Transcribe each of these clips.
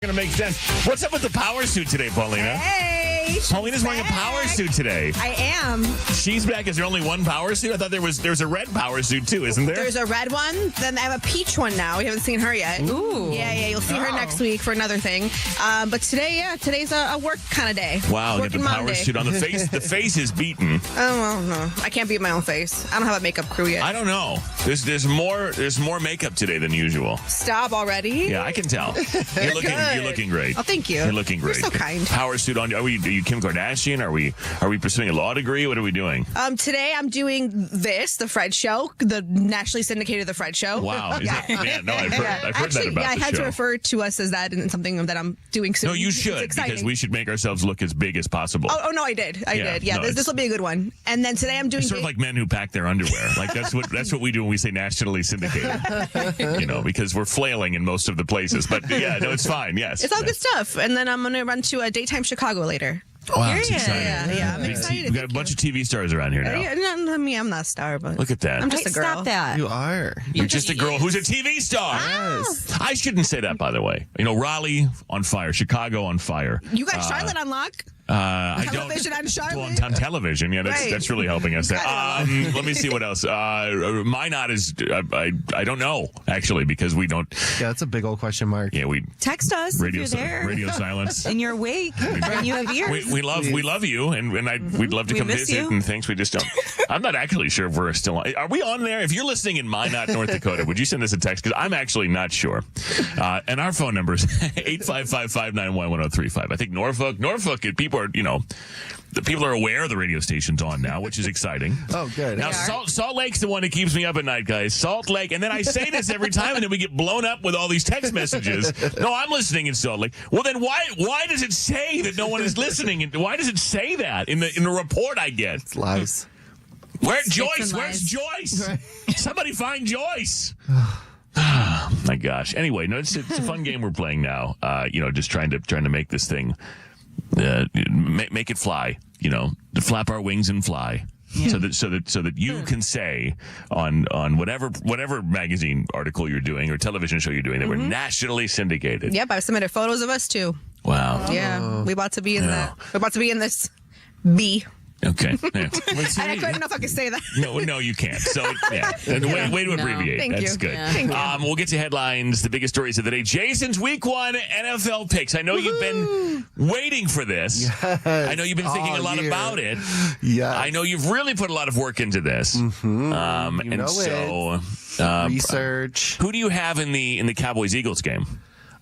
Going to make sense. What's up with the power suit today, Paulina? Hey, Paulina's wearing a power suit today. I am. She's back. Is there only one power suit? I thought there's a red power suit too, isn't there? There's a red one. Then I have a peach one now. We haven't seen her yet. Ooh. Yeah. You'll see her next week for another thing. But today's a work kind of day. Wow, get the Working power Monday. suit on the face. The face is beaten. Oh, well, no. I can't beat my own face. I don't have a makeup crew yet. I don't know. There's more makeup today than usual. Stop already. Yeah, I can tell. You're looking great. Oh, thank you. You're looking great. You're so kind. Power suit on. Are you Kim Kardashian? Are we pursuing a law degree? What are we doing? Today I'm doing the Fred Show, the nationally syndicated The Fred Show. Wow. Is that, man, no, I've heard Actually, that about I the had show. to refer to us as that and something that I'm doing soon. No, you It's should, exciting. because we should make ourselves look as big as possible. Oh no, I did. Yeah, Yeah, no, this will be a good one. And then today I'm doing It's sort of like men who pack their underwear. Like that's what we do when we say nationally syndicated. Because we're flailing in most of the places. But yeah, no, it's fine. Yes, it's all good stuff. And then I'm going to run to a Daytime Chicago later. Wow, it's exciting. Yeah, I'm excited. We've got a bunch of TV stars around here now. I'm not a star, but Look at that. I'm just a girl. Stop that. You are. You're just a girl who's a TV star. Yes. I shouldn't say that, by the way. Raleigh on fire, Chicago on fire. You got Charlotte on lock. I don't. Television on Charlotte. On television, yeah, Right. that's really helping us there. Let me see what else. Minot is. I don't know actually because we don't. Yeah, that's a big old question mark. Yeah, we Text us radio if you're there. radio silence. And you're awake. And you have ears. We love you, and we'd love to We come miss visit you. and things. We just don't. I'm not actually sure if we're still on. Are we on there? If you're listening in Minot, North Dakota, would you send us a text? Because I'm actually not sure. And our phone number is 855-591-1035. I think Norfolk, people are, the people are aware the radio station's on now, which is exciting. Oh, good. Now, Salt Lake's the one that keeps me up at night, guys. Salt Lake. And then I say this every time, and then we get blown up with all these text messages. No, I'm listening in Salt Lake. Well, then why does it say that no one is listening? And why does it say that in the report I get? It's lies. Where's Joyce? and Where's lies. Joyce? Somebody find Joyce. My gosh. Anyway, no, it's a fun game we're playing now. Just trying to make this thing make it fly. To flap our wings and fly. Yeah. So that you can say on whatever magazine article you're doing or television show you're doing that we're nationally syndicated. Yep, I've submitted photos of us too. Wow. Yeah, we about to be in that. We're about to be in this B. Okay. Yeah. And I couldn't know if I could say that. No, you can't. So, yeah. Way to abbreviate. Thank That's you. good. Yeah. Thank you. We'll get to headlines, the biggest stories of the day. Jason's Week 1 NFL picks. I know you've been waiting for this. Yes. I know you've been thinking All a lot year. about it. Yeah. I know you've really put a lot of work into this. Research. Who do you have in the Cowboys-Eagles game?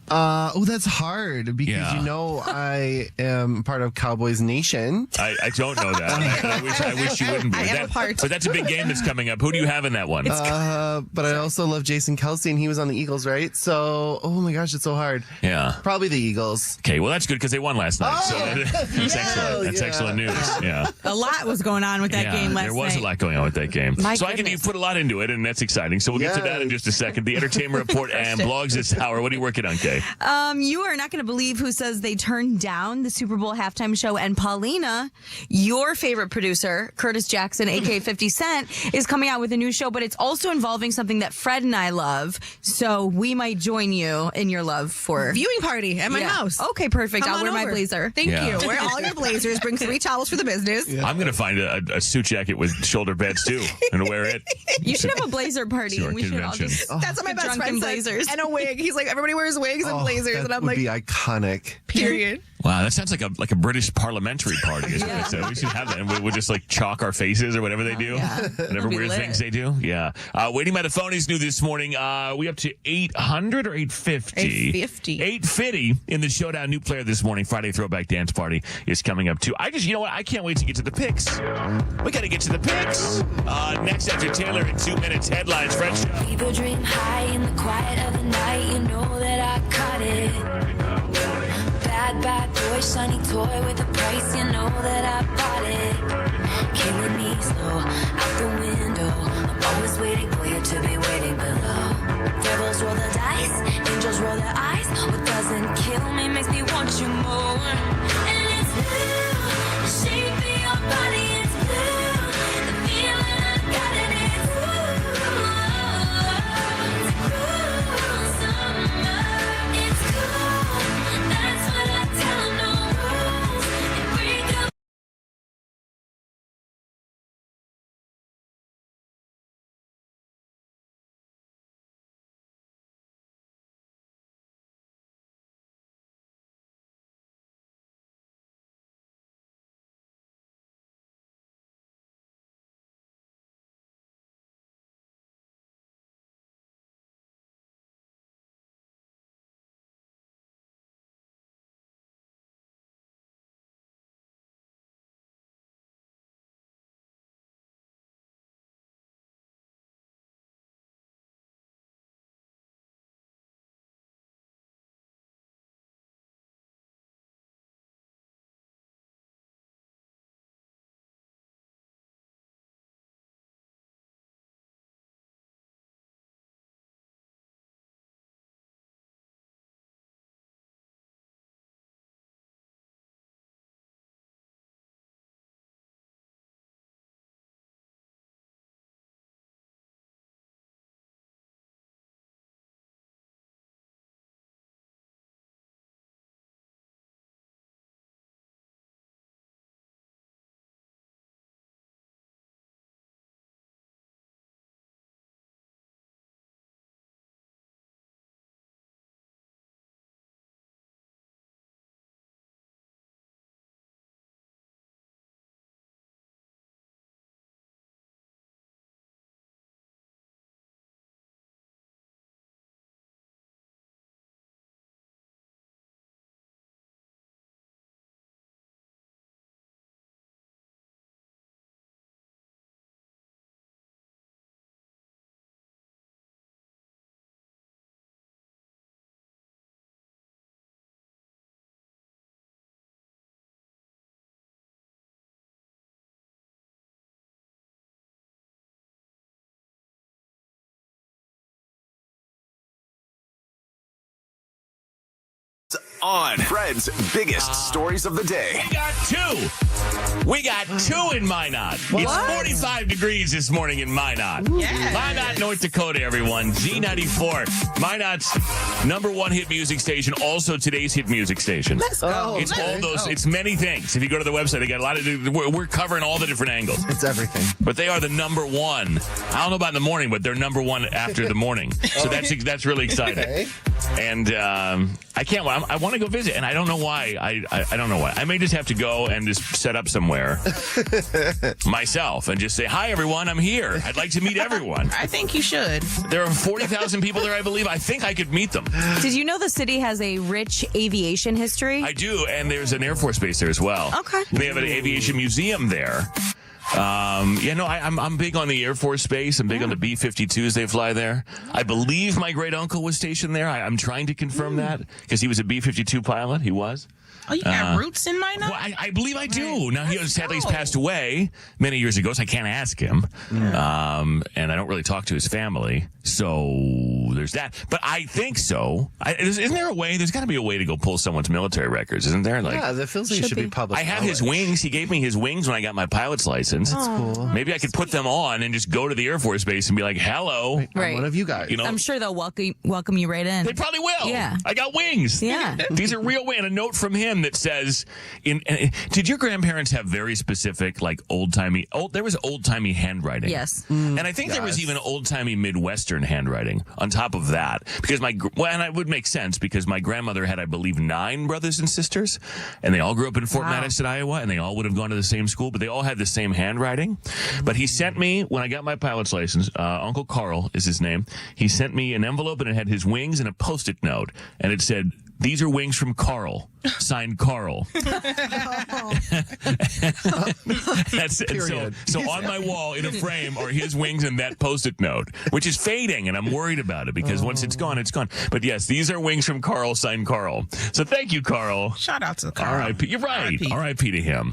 That's hard because Yeah. I am part of Cowboys Nation. I don't know that. I wish you wouldn't be. I am a part. But that's a big game that's coming up. Who do you have in that one? But I also love Jason Kelsey, and he was on the Eagles, right? So, oh my gosh, it's so hard. Yeah. Probably the Eagles. Okay, well, that's good because they won last night. So that's excellent. That's excellent news. Yeah. A lot was going on with that game last night. There was a lot going on with that game. My So goodness. you've put a lot into it, and that's exciting. So we'll get to that in just a second. The Entertainment Report and blogs this hour. What are you working on, Kay? You are not going to believe who says they turned down the Super Bowl halftime show. And Paulina, your favorite producer, Curtis Jackson, a.k.a. 50 Cent, is coming out with a new show, but it's also involving something that Fred and I love. So we might join you in your love for... Viewing party at my house. Okay, perfect. Come I'll on wear my over. blazer. Thank Yeah. you. Wear all your blazers. Bring 3 towels for the business. I'm going to find a suit jacket with shoulder pads, too, and wear it. You should have a blazer party. Sure, And we should all convention. just... That's what my best Drunken friend said. blazers. And a wig. He's like, everybody wears wigs and blazers. That And I'm would like, be iconic. period. Wow, that sounds like a British parliamentary party. Is what it said. We should have that, and we'll just chalk our faces or whatever they do, whatever be weird lit. things they do. Yeah. Waiting by the phone is new this morning. We up to 800 or 850? 850. 850 in the Showdown. New player this morning. Friday Throwback Dance Party is coming up too. You know what? I can't wait to get to the picks. We got to get to the picks. Next after Taylor in 2 minutes. Headlines. Fred Show. People dream high in the quiet of the night. You know that I caught it. Bad boy, shiny toy with a price. You know that I bought it. Killing me slow out the window. I'm always waiting for you to be waiting below. Devils roll the dice, angels roll their eyes. What doesn't kill me makes me want you more. And it's blue, the shape of your body is blue. The feeling I got it is blue. It's cool summer, it's cool. on Fred's biggest stories of the day. We got two in Minot. It's 45 degrees this morning in Minot. Minot, North Dakota, everyone. Z94. Minot's #1 hit music station. Also today's hit music station. Let's go. It's all those. It's many things. If you go to the website, they got a lot of. We're covering all the different angles. It's everything. But they are the #1. I don't know about in the morning, but they're #1 after the morning. So that's really exciting. Okay. And I can't. I want to go visit, and I don't know why. I don't know why. I may just have to go and just set up somewhere myself and just say, "Hi, everyone. I'm here. I'd like to meet everyone." I think you should. There are 40,000 people there, I believe. I think I could meet them. Did you know the city has a rich aviation history? I do, and there's an Air Force base there as well. Okay. They have an aviation museum there. I'm big on the Air Force Base. I'm big on the B-52s. They fly there. I believe my great uncle was stationed there. I'm trying to confirm that because he was a B-52 pilot. He was. Oh, you got roots in Minot? Well, I believe I do. Now, sadly, he's passed away many years ago, so I can't ask him. And I don't really talk to his family. So there's that. But I think so. Isn't there a way? There's got to be a way to go pull someone's military records, isn't there? Yeah, that feels like it should be public. I have his wings. He gave me his wings when I got my pilot's license. That's cool. Maybe I could put them on and just go to the Air Force Base and be like, hello. Right. I'm one of you guys. You know, I'm sure they'll welcome you right in. they probably will. Yeah. I got wings. Yeah. These are real wings. And a note from him that says, did your grandparents have very specific, like there was old-timey handwriting. Yes. And I think there was even old-timey Midwestern handwriting on top of that. Because and it would make sense because my grandmother had, I believe, 9 brothers and sisters. And they all grew up in Fort Madison, Iowa. And they all would have gone to the same school, but they all had the same handwriting. But he sent me, when I got my pilot's license, Uncle Carl is his name. He sent me an envelope and it had his wings and a Post-it note. And it said, "These are wings from Carl." Signed Carl. That's it. So on my wall in a frame are his wings and that Post-it note, which is fading, and I'm worried about it because once it's gone, it's gone. But yes, these are wings from Carl, signed Carl. So thank you, Carl. Shout out to Carl. R.I.P. You're right. R.I.P. to him.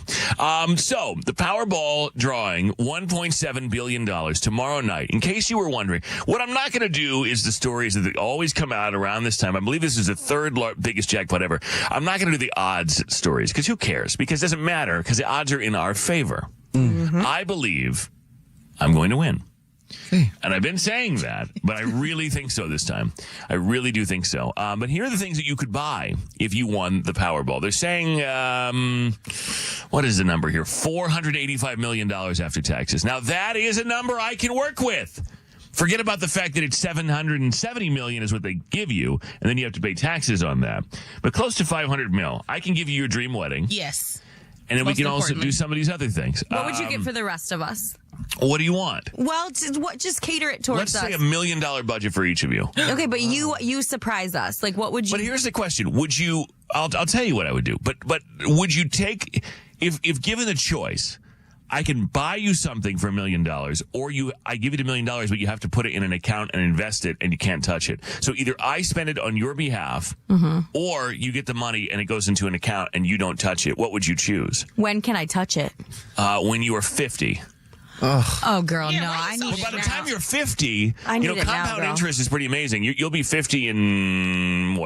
So the Powerball drawing, $1.7 billion tomorrow night. In case you were wondering, what I'm not going to do is the stories that always come out around this time. I believe this is the third biggest jackpot ever. I'm not going to do the odds stories because who cares? Because it doesn't matter because the odds are in our favor. I believe I'm going to win. And I've been saying that, but I really think so this time. I really do think so. But here are the things that you could buy if you won the Powerball. They're saying, what is the number here? $485 million after taxes. Now, that is a number I can work with. Forget about the fact that it's $770 million is what they give you, and then you have to pay taxes on that. But close to $500 million. I can give you your dream wedding. Yes. And then we can also do some of these other things. What would you get for the rest of us? What do you want? Well, just cater it towards Let's us. say $1 million budget for each of you. Okay, but you surprise us. Like, what would you? But here's the question: would you? I'll tell you what I would do. But would you take if given the choice? I can buy you something for $1 million, or I give you $1 million, but you have to put it in an account and invest it, and you can't touch it. So either I spend it on your behalf, or you get the money and it goes into an account and you don't touch it. What would you choose? When can I touch it? When you are 50. Oh, girl, Yeah, no, why I you so need Well, by it the now. time you're 50, I need it now, compound girl. interest is pretty amazing. You'll be 50 in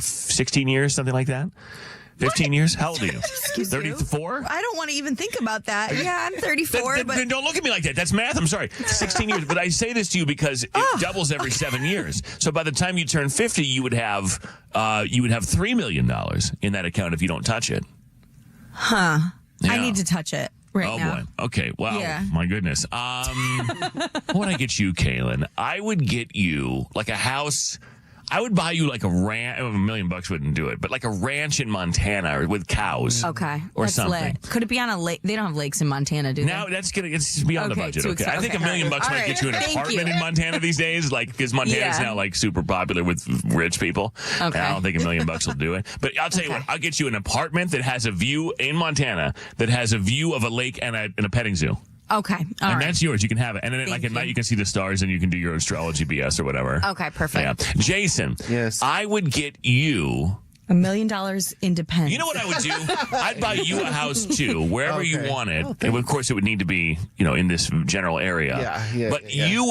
16 years, something like that. 15 years? How old are you? 34? I don't want to even think about that. Yeah, I'm 34, but Then don't look at me like that. That's math. I'm sorry. 16 years. But I say this to you because it doubles every 7 years. So by the time you turn 50, you would have $3 million in that account if you don't touch it. I Yeah. need to touch it right now. Boy. Okay. Wow. Yeah. My goodness. What would I get you, Kaylin? I would get you like a house. I would buy you like a ranch. $1 million wouldn't do it, but like a ranch in Montana or with cows. Okay, Or that's something. lit. Could it be on a lake? They don't have lakes in Montana, do they? Now it's beyond the Okay, budget. too Okay, I think okay, $1 million all might right. get you an Thank apartment you. in Montana these days, like because Montana's Yeah. now like super popular with rich people. Okay. And I don't think $1 million will do it. But I'll tell you what, I'll get you an apartment that has a view in Montana that has a view of a lake and a petting zoo. Okay, all And right. that's yours. You can have it. And then like Thank at night you. you can see the stars and you can do your astrology BS or whatever. Okay, perfect. Yeah. Jason. Yes. I would get you $1 million independent. You know what I would do? I'd buy you a house too, wherever you Okay. want it. And of course, it would need to be, in this general area. Yeah, but yeah. you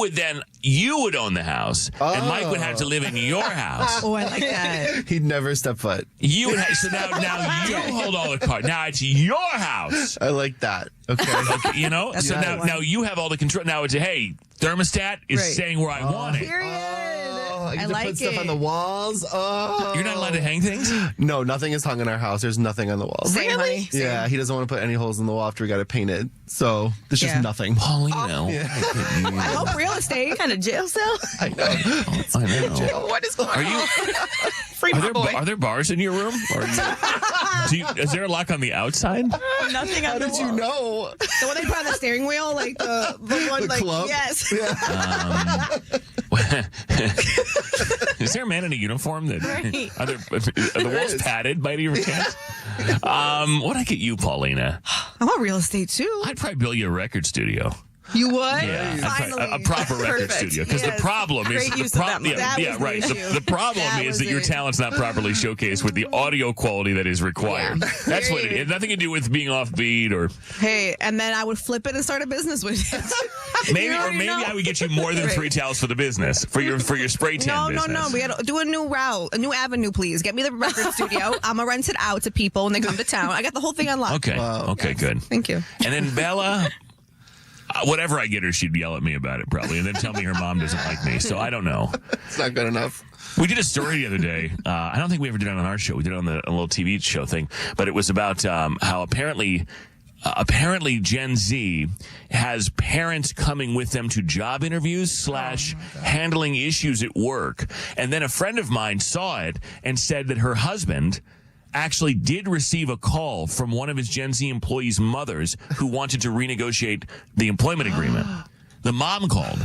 would own the house, and Mike would have to live in your house. Oh, I like that. He'd never step foot. You would have, so now you hold all the cards. Now it's your house. I like that. Okay. Okay, so now you have all the control. Now it's hey, thermostat is Right. staying where I want it. Period. Oh, I get I to like put stuff it. on the walls. Oh. You're not allowed to hang things. No, nothing is hung in our house. There's nothing on the walls. Same, honey. Same. Yeah, he doesn't want to put any holes in the wall after we got it painted. So there's just Yeah. nothing. Paulino. I hope real estate. Kind of jail cell. I know. What is going Are on? you? Free my boy. Are there bars in your room? Or is there a lock on the outside? Nothing How on the did you know? The one they put on the steering wheel, like the one, The like club? yes. Is there a man in a uniform that Right. are the walls is. padded by any chance? What'd I get you, Paulina? I want real estate too. I'd probably build you a record studio. You would? I'd Finally. a proper record Perfect. studio. Because Yes. the problem is Great use of that money. That yeah, was the right. issue. The problem That is was that your it. talent's not properly showcased with the audio quality that is required. Yeah. That's what it is. Nothing to do with being offbeat or Hey, and then I would flip it and start a business with it. maybe already know. I would get you more than 3 towels for the business for your spray tan No, business. no. We got to do a new route, a new avenue, please. Get me the record studio. I'm gonna rent it out to people when they come to town. I got the whole thing unlocked. Okay. Okay. Good. Thank you. And then Bella, whatever I get her, she'd yell at me about it probably, and then tell me her mom doesn't like me. So I don't know. It's not good enough. We did a story the other day. I don't think we ever did it on our show. We did it on a little TV show thing, but it was about how apparently Gen Z has parents coming with them to job interviews / handling issues at work. And then a friend of mine saw it and said that her husband actually did receive a call from one of his Gen Z employees' mothers who wanted to renegotiate the employment agreement. The mom called.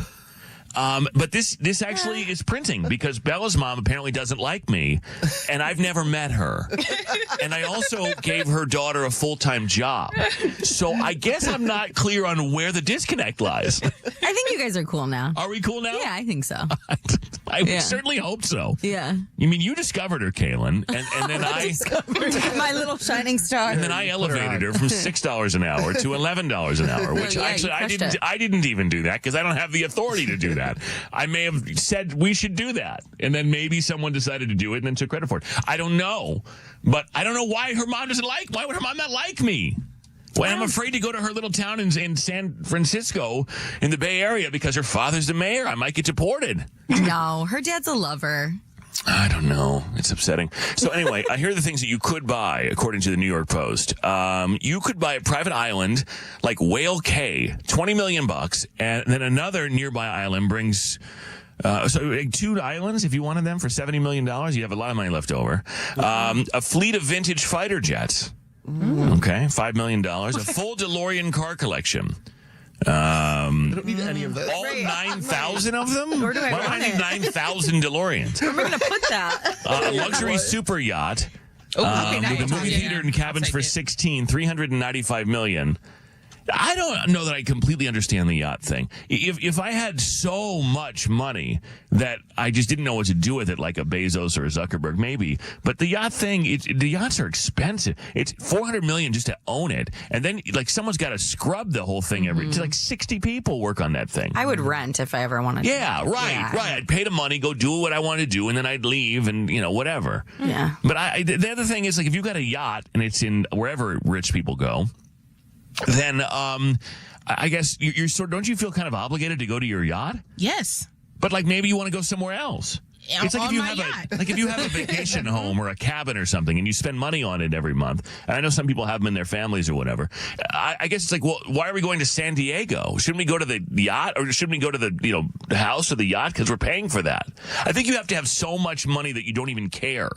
But this actually is printing because Bella's mom apparently doesn't like me, and I've never met her. And I also gave her daughter a full-time job. So I guess I'm not clear on where the disconnect lies. I think you guys are cool now. Are we cool now? Yeah, I think so. I Yeah. certainly hope so. Yeah. You mean you discovered her, Kaylin, and then My little shining star. And then I elevated her from $6 an hour to $11 an hour, which Yeah, you actually crushed it. I didn't even do that because I don't have the authority to do that. I may have said we should do that, and then maybe someone decided to do it and then took credit for it. I don't know, but I don't know why her mom doesn't like. Why would her mom not like me? Well, I'm afraid to go to her little town in San Francisco in the Bay Area because her father's the mayor. I might get deported. No, her dad's a lover. I don't know. It's upsetting. So anyway, here are the things that you could buy, according to the New York Post. You could buy a private island like Whale Cay, $20 million, and then another nearby island brings. So 2 islands, if you wanted them for $70 million, you have a lot of money left over. A fleet of vintage fighter jets. Okay, $5 million. A full DeLorean car collection. I don't need any of this. All 9,000 of them? Where do I Why do I want need it? 9,000 DeLoreans? Where am I going to put that? A luxury super yacht. Oh, okay, now With you're a movie talking. theater and cabins I'll for take it. 16, $395 million. I don't know that I completely understand the yacht thing. If I had so much money that I just didn't know what to do with it, like a Bezos or a Zuckerberg, maybe. But the yacht thing, the yachts are expensive. It's $400 million just to own it, and then like someone's got to scrub the whole thing every. Like 60 people work on that thing. I would rent if I ever wanted to. Yeah, right. I'd pay the money, go do what I want to do, and then I'd leave and, whatever. Yeah. But the other thing is, like, if you've got a yacht and it's in wherever rich people go, then I guess you're don't you feel kind of obligated to go to your yacht? Yes. But, like, maybe you want to go somewhere else. It's like On if you my have yacht. if you have a vacation home or a cabin or something and you spend money on it every month. And I know some people have them in their families or whatever. I guess it's like, well, why are we going to San Diego? Shouldn't we go to the yacht, or shouldn't we go to the house or the yacht because we're paying for that? I think you have to have so much money that you don't even care.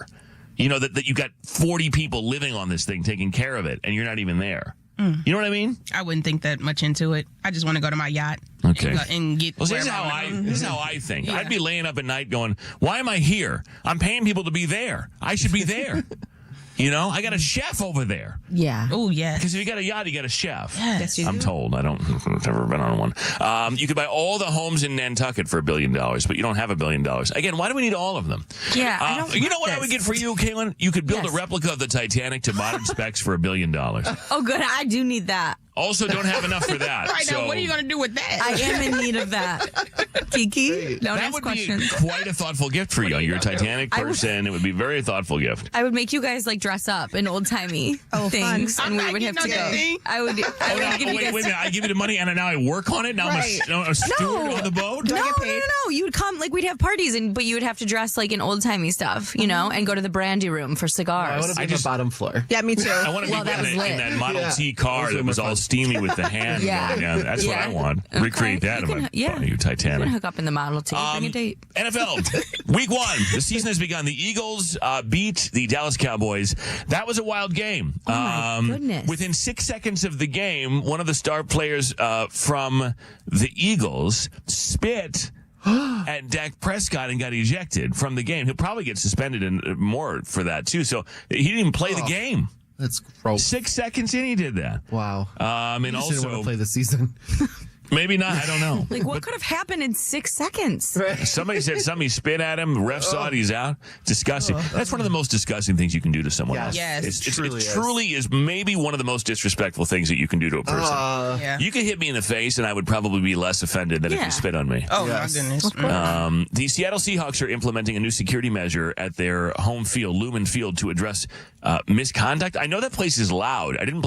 That you got 40 people living on this thing taking care of it and you're not even there. You know what I mean? I wouldn't think that much into it. I just want to go to my yacht. Okay. And get. Well, this is wherever how I wanna go. this is how I think. Yeah. I'd be laying up at night going, "Why am I here? I'm paying people to be there. I should be there." You know, I got a chef over there. Yeah. Oh, yes. Because if you got a yacht, you got a chef. Yes. you I'm told. I've never been on one. You could buy all the homes in Nantucket for $1 billion, but you don't have $1 billion. Again, why do we need all of them? Yeah, I don't you know want what I this. would get for you, Caitlin? You could build Yes. a replica of the Titanic to modern specs for $1 billion. Oh, good. I do need that. Also, don't have enough for that. Right so now, what are you going to do with that? I am in need of that. Kiki, don't that ask would questions. be quite a thoughtful gift for you. You're a Titanic person. It would be a very thoughtful gift. I would make you guys like dress up in old timey things, fun. and I'm we would not have to getting go. on that thing. I would give you Wait guys. a minute. I give you the money and now I work on it? Now Right. I'm a steward on the boat? No, I no, get no, paid? no. You would come, like, we'd have parties, but you would have to dress like in old timey stuff, you know, and go to the brandy room for I cigars. want to be I on just- the bottom floor. Yeah, me too. I want to Well, be that was in lit. that Model Yeah. T car Those that are was more all fun. steamy with the hand Yeah. going down. That's what Yeah. I want. Okay. Recreate that You in my can- yeah. you You Titanic. can hook up in the Model T. Bring a date. NFL, week 1. The season has begun. The Eagles beat the Dallas Cowboys. That was a wild game. Oh, my goodness. Within 6 seconds of the game, one of the star players from the Eagles spit at Dak Prescott and got ejected from the game. He'll probably get suspended and more for that, too. So he didn't even play the game. That's gross. 6 seconds in, he did that. Wow. And I just didn't want also, to play the season. maybe not. I don't know. Like, what could have happened in 6 seconds? Somebody said something, he spit at him, the ref saw it, he's out. Disgusting. That's one of the most disgusting things you can do to someone Yes. else. Yes. It truly is maybe one of the most disrespectful things that you can do to a person. Yeah. You could hit me in the face and I would probably be less offended than if Yeah. you spit on me. Oh, Yes. my goodness. The Seattle Seahawks are implementing a new security measure at their home field, Lumen Field, to address misconduct. I know that place is loud. I didn't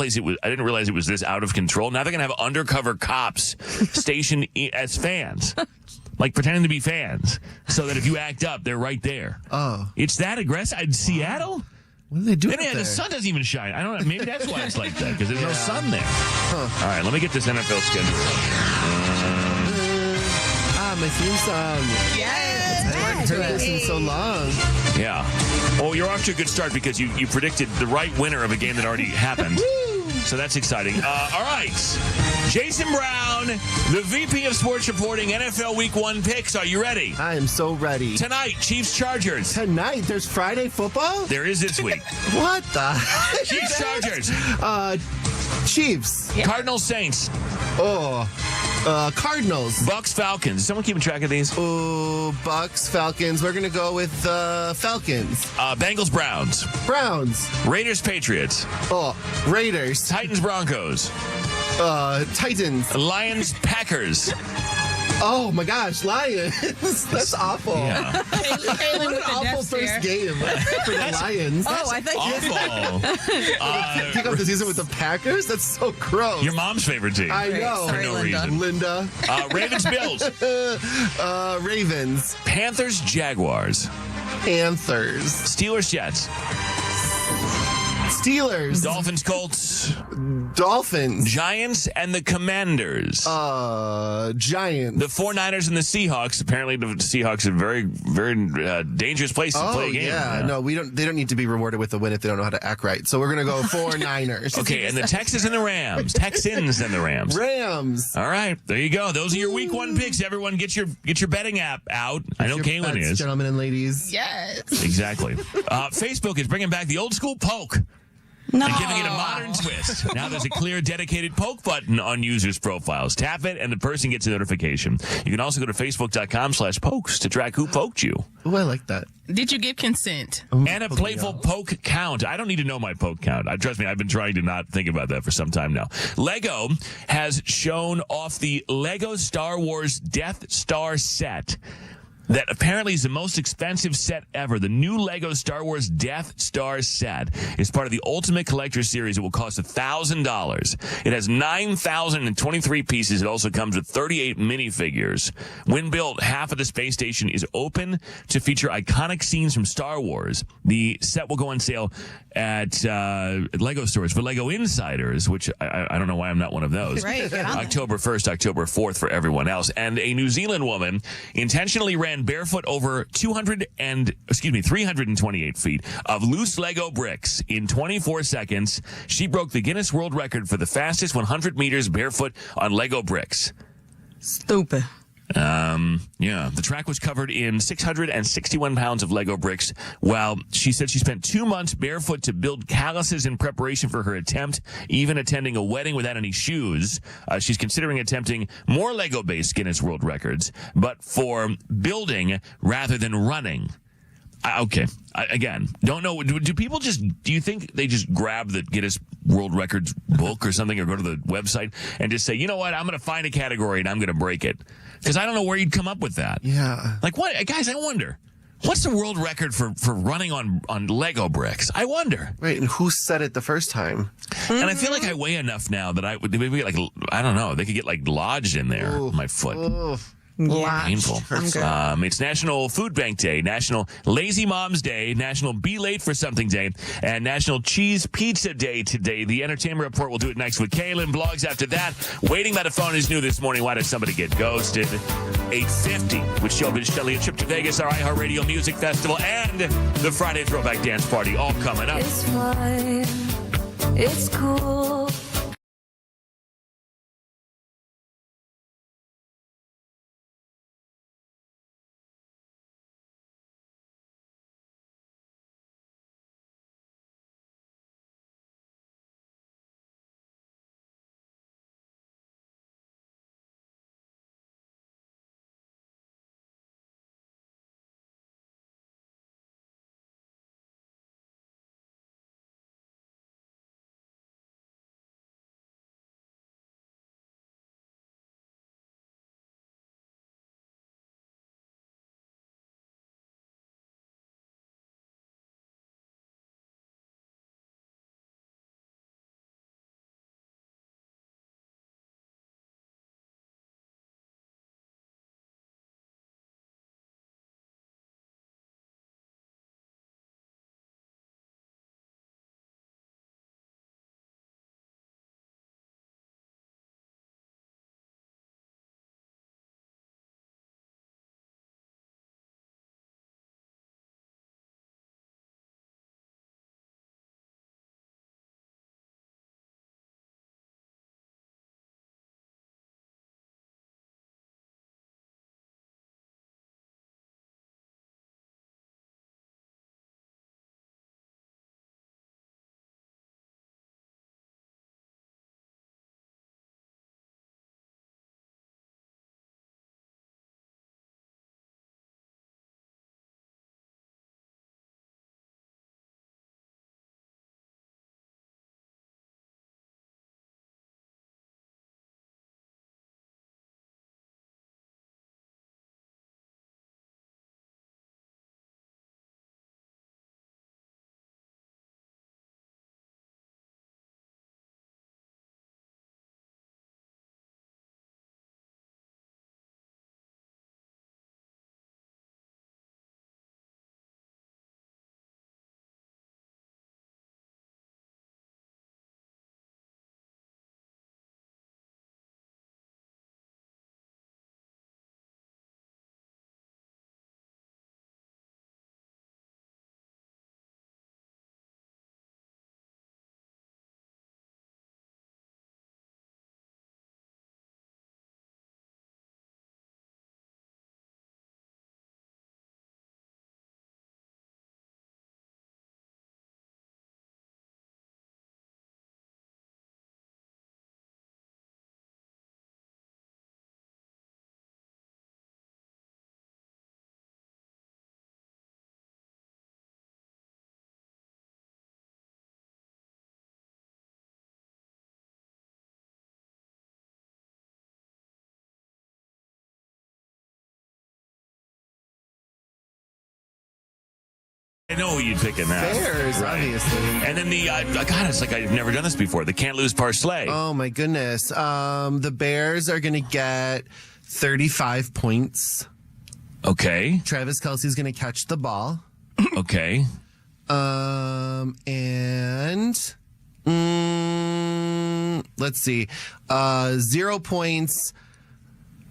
realize it was this out of control. Now they're going to have undercover cops stationed as fans. Like pretending to be fans, so that if you act up, they're right there. Oh. It's that aggressive. In Seattle? What do they do And there? the sun doesn't even shine. I don't know. Maybe that's why it's like that, because there's no sun there. All right, let me get this NFL schedule. My theme song. Yes. I haven't heard this in so long. Yeah. Well, you're off to a good start because you predicted the right winner of a game that already happened. So that's exciting. All right. Jason Brown, the VP of Sports Reporting, NFL Week 1 picks. Are you ready? I am so ready. Tonight, Chiefs Chargers. Tonight, there's Friday football? There is this week. What the? Chiefs Chargers. Chiefs. Cardinals Saints. Cardinals. Bucks Falcons. Is someone keeping track of these? Oh, Bucks, Falcons. We're going to go with Falcons. Bengals Browns. Browns. Raiders Patriots. Raiders. Titans Broncos. Titans. Lions Packers. Oh my gosh, Lions. That's awful. Yeah. Kaylin What with an the awful death first stare. game for the Lions. Oh, I thought Awful. Kick off the season with the Packers? That's so gross. Your mom's favorite team. I know. For Sorry, no Linda. reason. Linda. Ravens Bills. Ravens. Panthers Jaguars. Panthers. Steelers Jets. Steelers. Dolphins Colts. Dolphins. Giants and the Commanders. Giants. The 49ers and the Seahawks. Apparently, the Seahawks are very, very dangerous place to play a game. yeah. No, we don't. They don't need to be rewarded with a win if they don't know how to act right. So we're gonna go 49ers. Okay, and the Texans and the Rams. Texans and the Rams. Rams. All right, there you go. Those are your Week 1 picks. Everyone, get your betting app out. I know Your Kaylin bets, is. gentlemen and ladies. Yes. Exactly. Facebook is bringing back the old school poke. no. And giving it a modern twist. Now there's a clear dedicated poke button on users' profiles. Tap it and the person gets a notification. You can also go to facebook.com/pokes to track who poked you. Oh, I like that. Did you give consent? And a playful poke count. I don't need to know my poke count. Trust me, I've been trying to not think about that for some time now. Lego has shown off the Lego Star Wars Death Star set. That apparently is the most expensive set ever. The new Lego Star Wars Death Star set is part of the Ultimate Collector Series. It will cost $1,000. It has 9,023 pieces. It also comes with 38 minifigures. When built, half of the space station is open to feature iconic scenes from Star Wars. The set will go on sale at Lego stores for Lego Insiders, which I don't know why I'm not one of those. Right, get on that. October 1st, October 4th for everyone else. And a New Zealand woman intentionally ran barefoot over 328 feet of loose Lego bricks in 24 seconds. She broke the Guinness World Record for the fastest 100 meters barefoot on Lego bricks. Stupid. Yeah, the track was covered in 661 pounds of Lego bricks. While she said she spent 2 months barefoot to build calluses in preparation for her attempt, even attending a wedding without any shoes. She's considering attempting more Lego-based Guinness World Records, but for building rather than running. Again, don't know. Do people do you think they just grab the Guinness World Records book or something, or go to the website and just say, you know what, I'm going to find a category and I'm going to break it? Because I don't know where you'd come up with that. Yeah. Like, what? Guys, I wonder. What's the world record for running on Lego bricks? I wonder. Right, and who said it the first time? And I feel like I weigh enough now that I would maybe get I don't know, they could get lodged in there, my foot. Oof. Painful. It's National Food Bank Day, National Lazy Moms Day, National Be Late for Something Day, and National Cheese Pizza Day today. The Entertainment Report will do it next with Kaylin. Blogs after that. Waiting by the phone is new this morning. Why did somebody get ghosted? 8:50 with Showbiz Shelley, a trip to Vegas, our iHeartRadio Music Festival, and the Friday Throwback Dance Party, all coming up. It's fine. It's cool. I know you'd pick in that. Bears, obviously. And then God, it's like I've never done this before. The Can't Lose Parsley. Oh, my goodness. The Bears are going to get 35 points. Okay. Travis Kelce's going to catch the ball. Okay. And let's see. 0 points.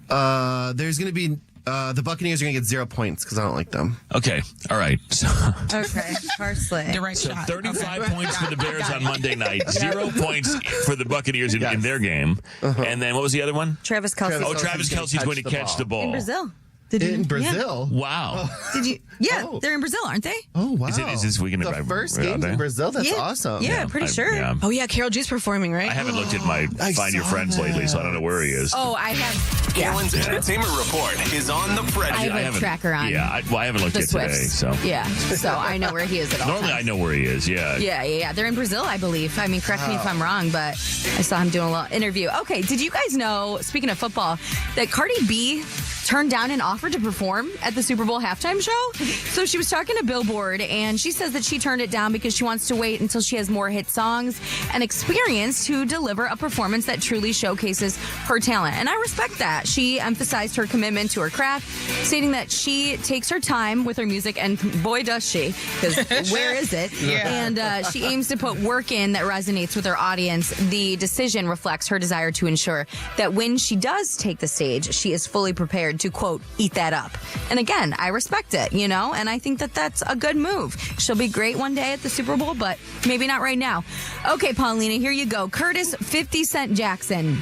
There's going to be The Buccaneers are going to get 0 points because I don't like them. Okay. All right. So, Okay, parsley. Direct so shot. 35 Okay. points for the Bears on Monday night. 0 points for the Buccaneers in their game. And then what was the other one? Travis Kelce. Oh, Travis Kelce's going to catch the ball. In Brazil. In Brazil? Wow. Did you? Yeah, Oh. they're in Brazil, aren't they? Oh, wow. Is this weekend? The first game's there? in Brazil? That's Yeah. awesome. Yeah, pretty sure. Yeah. Oh yeah, Carol G's performing, right? I haven't looked at my I Find Your saw Friends lately, so I don't know where he is. Oh, I have. Yeah. Kalen's entertainment report is on the Fred. I have a haven't- tracker on. Yeah, I haven't looked The at today, Swifts. so. Yeah, so I know where he is at all Normally I times. know where he is, yeah. Yeah. They're in Brazil, I believe. I mean, correct me if I'm wrong, but I saw him doing a little interview. Okay, did you guys know, speaking of football, that Cardi B turned down an offer to perform at the Super Bowl halftime show? So she was talking to Billboard, and she says that she turned it down because she wants to wait until she has more hit songs and experience to deliver a performance that truly showcases her talent. And I respect that. She emphasized her commitment to her craft, stating that she takes her time with her music, and boy does she, because where is it? Yeah. And she aims to put work in that resonates with her audience. The decision reflects her desire to ensure that when she does take the stage, she is fully prepared to, quote, eat that up. And again, I respect it, you know, and I think that that's a good move. She'll be great one day at the Super Bowl, but maybe not right now. Okay, Paulina, here you go. Curtis 50 Cent Jackson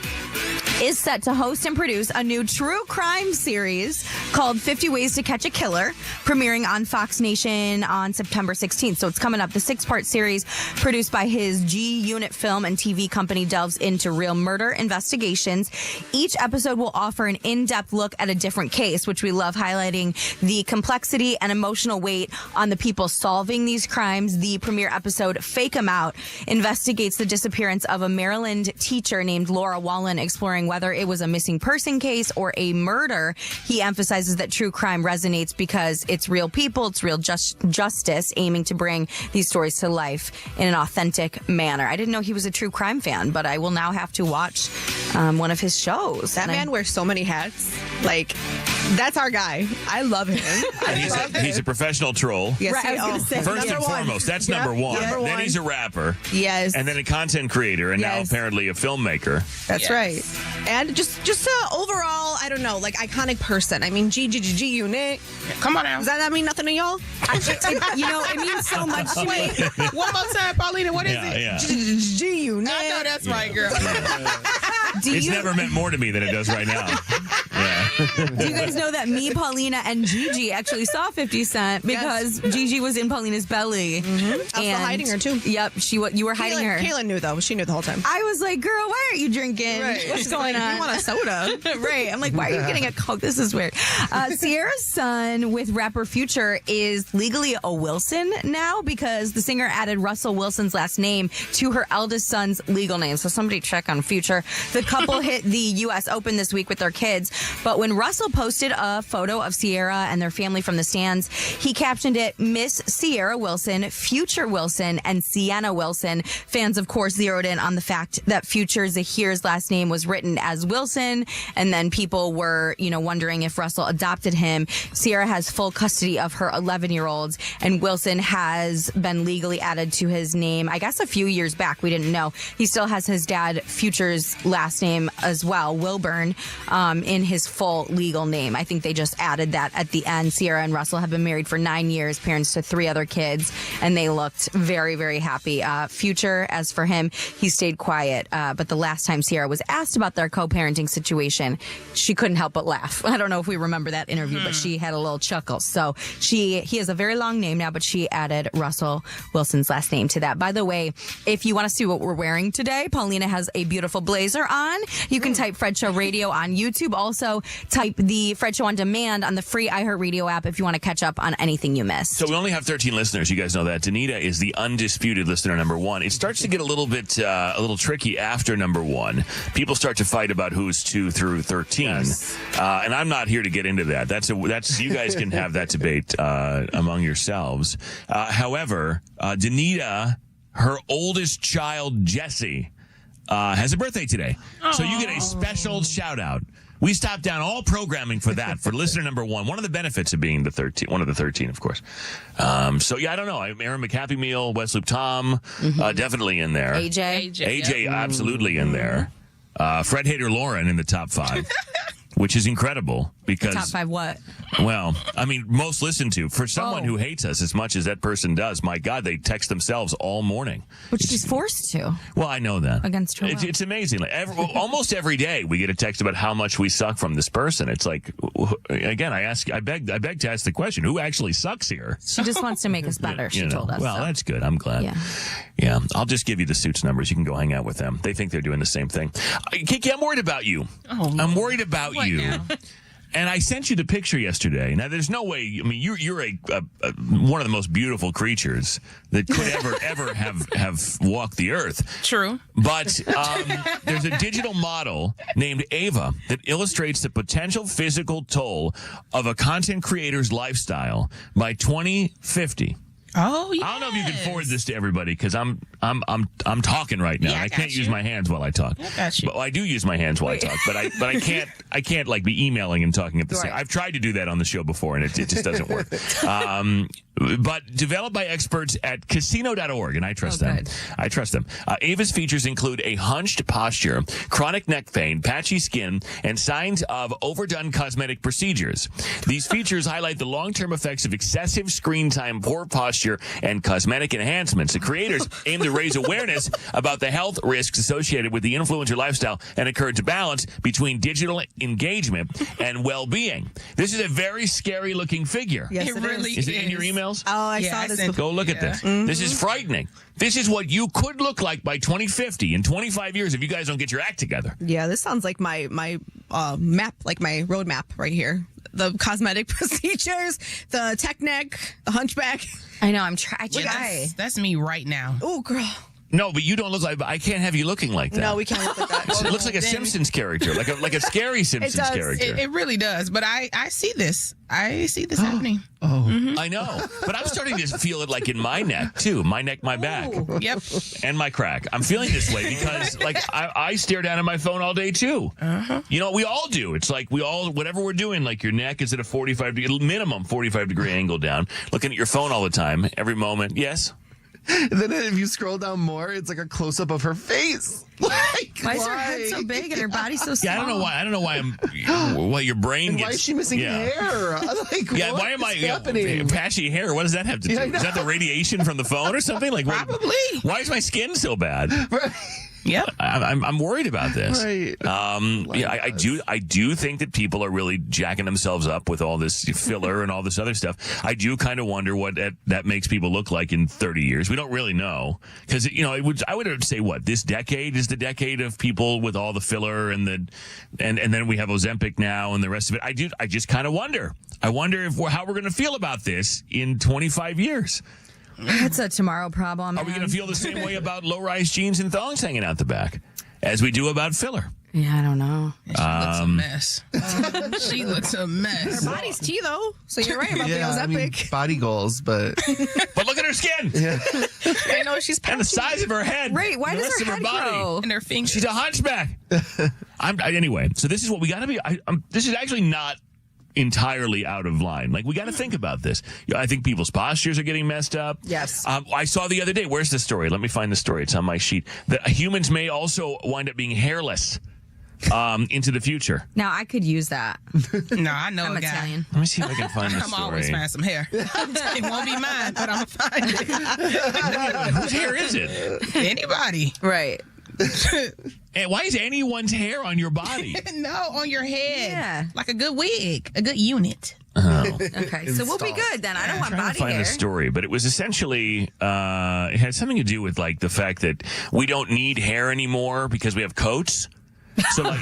is set to host and produce a new true crime series called 50 Ways to Catch a Killer, premiering on Fox Nation on September 16th. So it's coming up. The 6-part series, produced by his G Unit film and TV company, delves into real murder investigations. Each episode will offer an in-depth look at a different case, which we love, highlighting the complexity and emotional weight on the people solving these crimes. The premiere episode, Fake 'Em Out, investigates the disappearance of a Maryland teacher named Laura Wallen, exploring whether it was a missing person case or a murder. He emphasizes that true crime resonates because it's real people, it's real justice, aiming to bring these stories to life in an authentic manner. I didn't know he was a true crime fan, but I will now have to watch one of his shows. That And I- man wears so many hats. Like, that's our guy. I love him. And he's a professional troll. Yes, Right, I was gonna say. First number and one. foremost, that's Yep, number one. number Then one. he's a rapper. Yes. And then a content creator, and now Yes. apparently a filmmaker. That's Yes. right. And just overall, I don't know, like iconic person. I mean, G Unit. Come on now. Does that not mean nothing to y'all? you know, it means so much to me. One more time, Paulina. What is it? Yeah. G Unit. I know that's right, girl. It's never meant more to me than it does right now. Yeah. Do you guys know that me, Paulina, and Gigi actually saw 50 Cent because Gigi was in Paulina's belly? I was still hiding her, too. Yep, you were hiding her. Kayla knew though. She knew the whole time. I was like, girl, why aren't you drinking? What's She's going like, on? You want a soda? Right. I'm like, why are you getting a Coke? This is weird. Sierra's son with rapper Future is legally a Wilson now because the singer added Russell Wilson's last name to her eldest son's legal name. So somebody check on Future. The couple hit the U.S. Open this week with their kids. But when Russell posted a photo of Sierra and their family from the stands, he captioned it Miss Sierra Wilson, Future Wilson, and Sienna Wilson. Fans, of course, zeroed in on the fact that Future Zahir's last name was written as Wilson, and then people were, wondering if Russell adopted him. Sierra has full custody of her 11-year-olds, and Wilson has been legally added to his name, I guess a few years back. We didn't know. He still has his dad, Future's last name as well, Wilburn, in his full legal name. I think they just added that at the end. Sierra and Russell have been married for 9 years, parents to 3 other kids, and they looked very, very happy. Future, as for him, he stayed quiet. But the last time Sierra was asked about their co-parenting situation, she couldn't help but laugh. I don't know if we remember that interview, but she had a little chuckle. So he has a very long name now, but she added Russell Wilson's last name to that. By the way, if you want to see what we're wearing today, Paulina has a beautiful blazer on. You can type Fred Show Radio on YouTube. Also, type the Fred Show on Demand on the free iHeartRadio app if you want to catch up on anything you missed. So we only have 13 listeners. You guys know that. Danita is the undisputed listener number 1. It starts to get a little bit tricky after number 1. People start to fight about who's 2 through 13, and I'm not here to get into that. That's you guys can have that debate among yourselves. However, Danita, her oldest child Jesse, has a birthday today, so you get a special shout out. We stopped down all programming for that, for listener number 1. One of the benefits of being one of the 13, of course. So, yeah, I don't know. Aaron McHappy Meal, West Loop Tom, definitely in there. AJ, absolutely in there. Fred Hater Lauren in the top 5, which is incredible. because Top 5 what? well, I mean, most listened to. For someone Oh. who hates us as much as that person does, my God, they text themselves all morning. Which she's forced to. Well, I know that. Against her will. It's amazing. Like almost every day we get a text about how much we suck from this person. It's like, again, I beg to ask the question, who actually sucks here? She just wants to make us better, she You know, told us. Well, so. that's good. I'm glad. Yeah. I'll just give you the Suits numbers. You can go hang out with them. They think they're doing the same thing. Kiki, I'm worried about you. Oh, I'm worried about what you. now? And I sent you the picture yesterday. Now, there's no way. I mean, you're a one of the most beautiful creatures that could ever have walked the earth. True. But there's a digital model named Ava that illustrates the potential physical toll of a content creator's lifestyle by 2050. Oh, yeah. I don't know if you can forward this to everybody because I'm talking right now. Yeah, I I can't got use you. my hands while I talk. I got you. But I do use my hands while I talk, but I can't like be emailing and talking at the same. Right. I've tried to do that on the show before and it just doesn't work. But developed by experts at casino.org, and I trust them. good. I trust them. Ava's features include a hunched posture, chronic neck pain, patchy skin, and signs of overdone cosmetic procedures. These features highlight the long-term effects of excessive screen time, poor posture, and cosmetic enhancements. The creators aim to raise awareness about the health risks associated with the influencer lifestyle and encourage balance between digital engagement and well-being. This is a very scary-looking figure. Yes, It it really is. Is it in your emails? Oh, I Yeah, saw I this sent- before. Go look at this. Mm-hmm. This is frightening. This is what you could look like by 2050 in 25 years if you guys don't get your act together. Yeah, this sounds like my map, like my roadmap right here. The cosmetic procedures, the tech neck, the hunchback. I know, I try. Yeah, that's me right now. Oh, girl. No, but you don't look like. I can't have you looking like that. No, we can't look at that. It looks like a Then- Simpsons character, like a scary Simpsons does. character. It really does. But I see this. I see this happening. I know, but I'm starting to feel it like in my neck too. My neck, my back, Yep. and my crack. I'm feeling this way because like I stare down at my phone all day too. You know, we all do. It's like we all, whatever we're doing, like your neck is at a minimum 45 degree angle down, looking at your phone all the time, every moment. Yes. And then if you scroll down more, it's like a close up of her face. Like, Why is her head so big and her body so small? Yeah, I don't know why why your brain and gets. why is she missing yeah. hair? Like, Yeah, what why am I is happening? patchy hair? What does that have to do? Yeah, I Is that the know. radiation from the phone or something? Like what- Probably. Why is my skin so bad? Right. Yep. I'm worried about this. Right. Yeah, I do think that people are really jacking themselves up with all this filler and all this other stuff. I do kind of wonder what that makes people look like in 30 years. We don't really know because I would say what this decade is the decade of people with all the filler and then we have Ozempic now and the rest of it. I just kind of wonder. I wonder how we're going to feel about this in 25 years. It's a tomorrow problem. Are we man. going to feel the same way about low-rise jeans and thongs hanging out the back as we do about filler? Yeah, I don't know. She looks a mess. She looks a mess. Body's tea, though. So you're right about Yeah, the I mean, Ozempic. body goals, but But look at her skin I know she's and the size of her head. Right, why and the does rest her of head body. grow? And her fingers. She's a hunchback. Anyway, so this is what we got to be. This is actually not entirely out of line. Like, we got to think about this. I think people's postures are getting messed up. Yes. I saw the other day. Where's the story? Let me find the story. It's on my sheet. That humans may also wind up being hairless into the future. Now, I could use that. No, I know I'm a guy. Italian. Let me see if I can find the I'm story. always find some hair. It won't be mine, but I'm gonna find it. Whose hair is it? Anybody. Right. And why is anyone's hair on your body? No, on your head. Yeah. Like a good wig, a good unit. Okay, so we'll be good then. I don't want I'm trying body to find hair. the story, but it was essentially it had something to do with like the fact that we don't need hair anymore because we have coats. So like,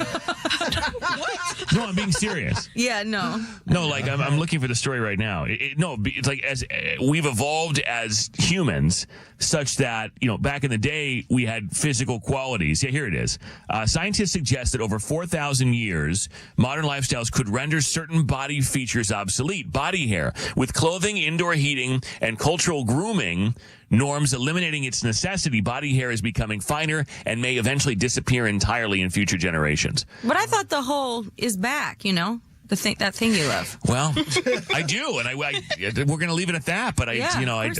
no, I'm being serious. Yeah, no. No, like I'm looking for the story right now. It's like as we've evolved as humans, such that back in the day we had physical qualities. Yeah, here it is. Scientists suggest that over 4,000 years, modern lifestyles could render certain body features obsolete. Body hair, with clothing, indoor heating, and cultural grooming norms eliminating its necessity, body hair is becoming finer and may eventually disappear entirely in future generations. But I thought the whole is back, that thing you love. Well, I do, and we're going to leave it at that. But Yeah, of course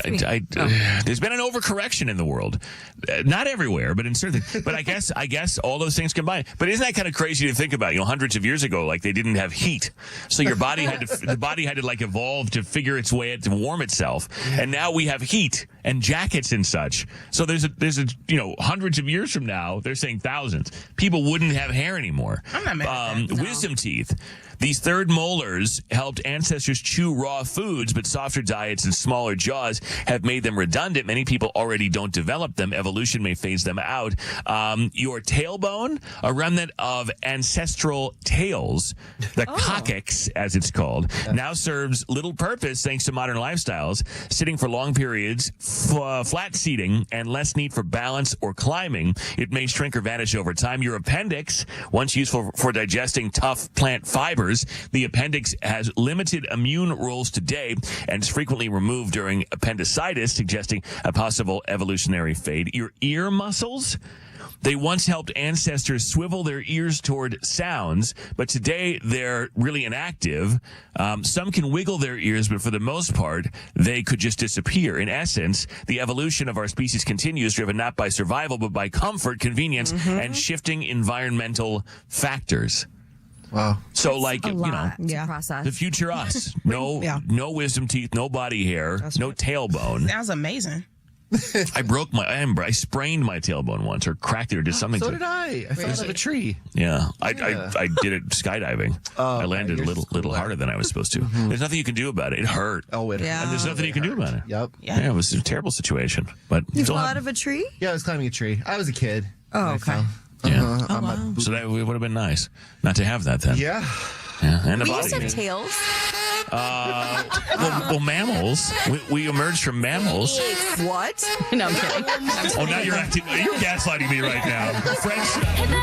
there's been an overcorrection in the world, not everywhere, but in certain. But I guess all those things combined. But isn't that kind of crazy to think about? Hundreds of years ago, like they didn't have heat, so your body had to like evolve to figure its way to warm itself, and now we have heat and jackets and such. So there's a hundreds of years from now, they're saying thousands, people wouldn't have hair anymore. I'm not mad at that. Wisdom teeth. These third molars helped ancestors chew raw foods, but softer diets and smaller jaws have made them redundant. Many people already don't develop them. Evolution may phase them out. Your tailbone, a remnant of ancestral tails, the coccyx, as it's called, now serves little purpose thanks to modern lifestyles. Sitting for long periods, flat seating, and less need for balance or climbing, it may shrink or vanish over time. Your appendix, once useful for digesting tough plant fibers, the appendix has limited immune roles today and is frequently removed during appendicitis, suggesting a possible evolutionary fade. Your ear muscles, they once helped ancestors swivel their ears toward sounds, but today they're really inactive. Some can wiggle their ears, but for the most part, they could just disappear. In essence, the evolution of our species continues, driven not by survival, but by comfort, convenience, and shifting environmental factors. Wow. So, To process. the future us. No wisdom teeth, no body hair, no tailbone. That was amazing. I sprained my tailbone once, or cracked it, or did something So to did it. I fell out of a tree. Yeah, I did it skydiving. I landed a little harder than I was supposed to. There's nothing you can do about it. It hurt. Oh, it Yeah. And there's nothing you can do about it. Yep. Yeah, it was a terrible situation. But You still fell have- out of a tree? Yeah, I was climbing a tree. I was a kid. Oh, I okay. fell. Yeah. So that would have been nice not to have that then. Yeah. Yeah, and a We body. used to have tails. Well, mammals. We emerged from mammals. What? No, I'm kidding. Oh, now you're gaslighting me right now. French. Hey, baby,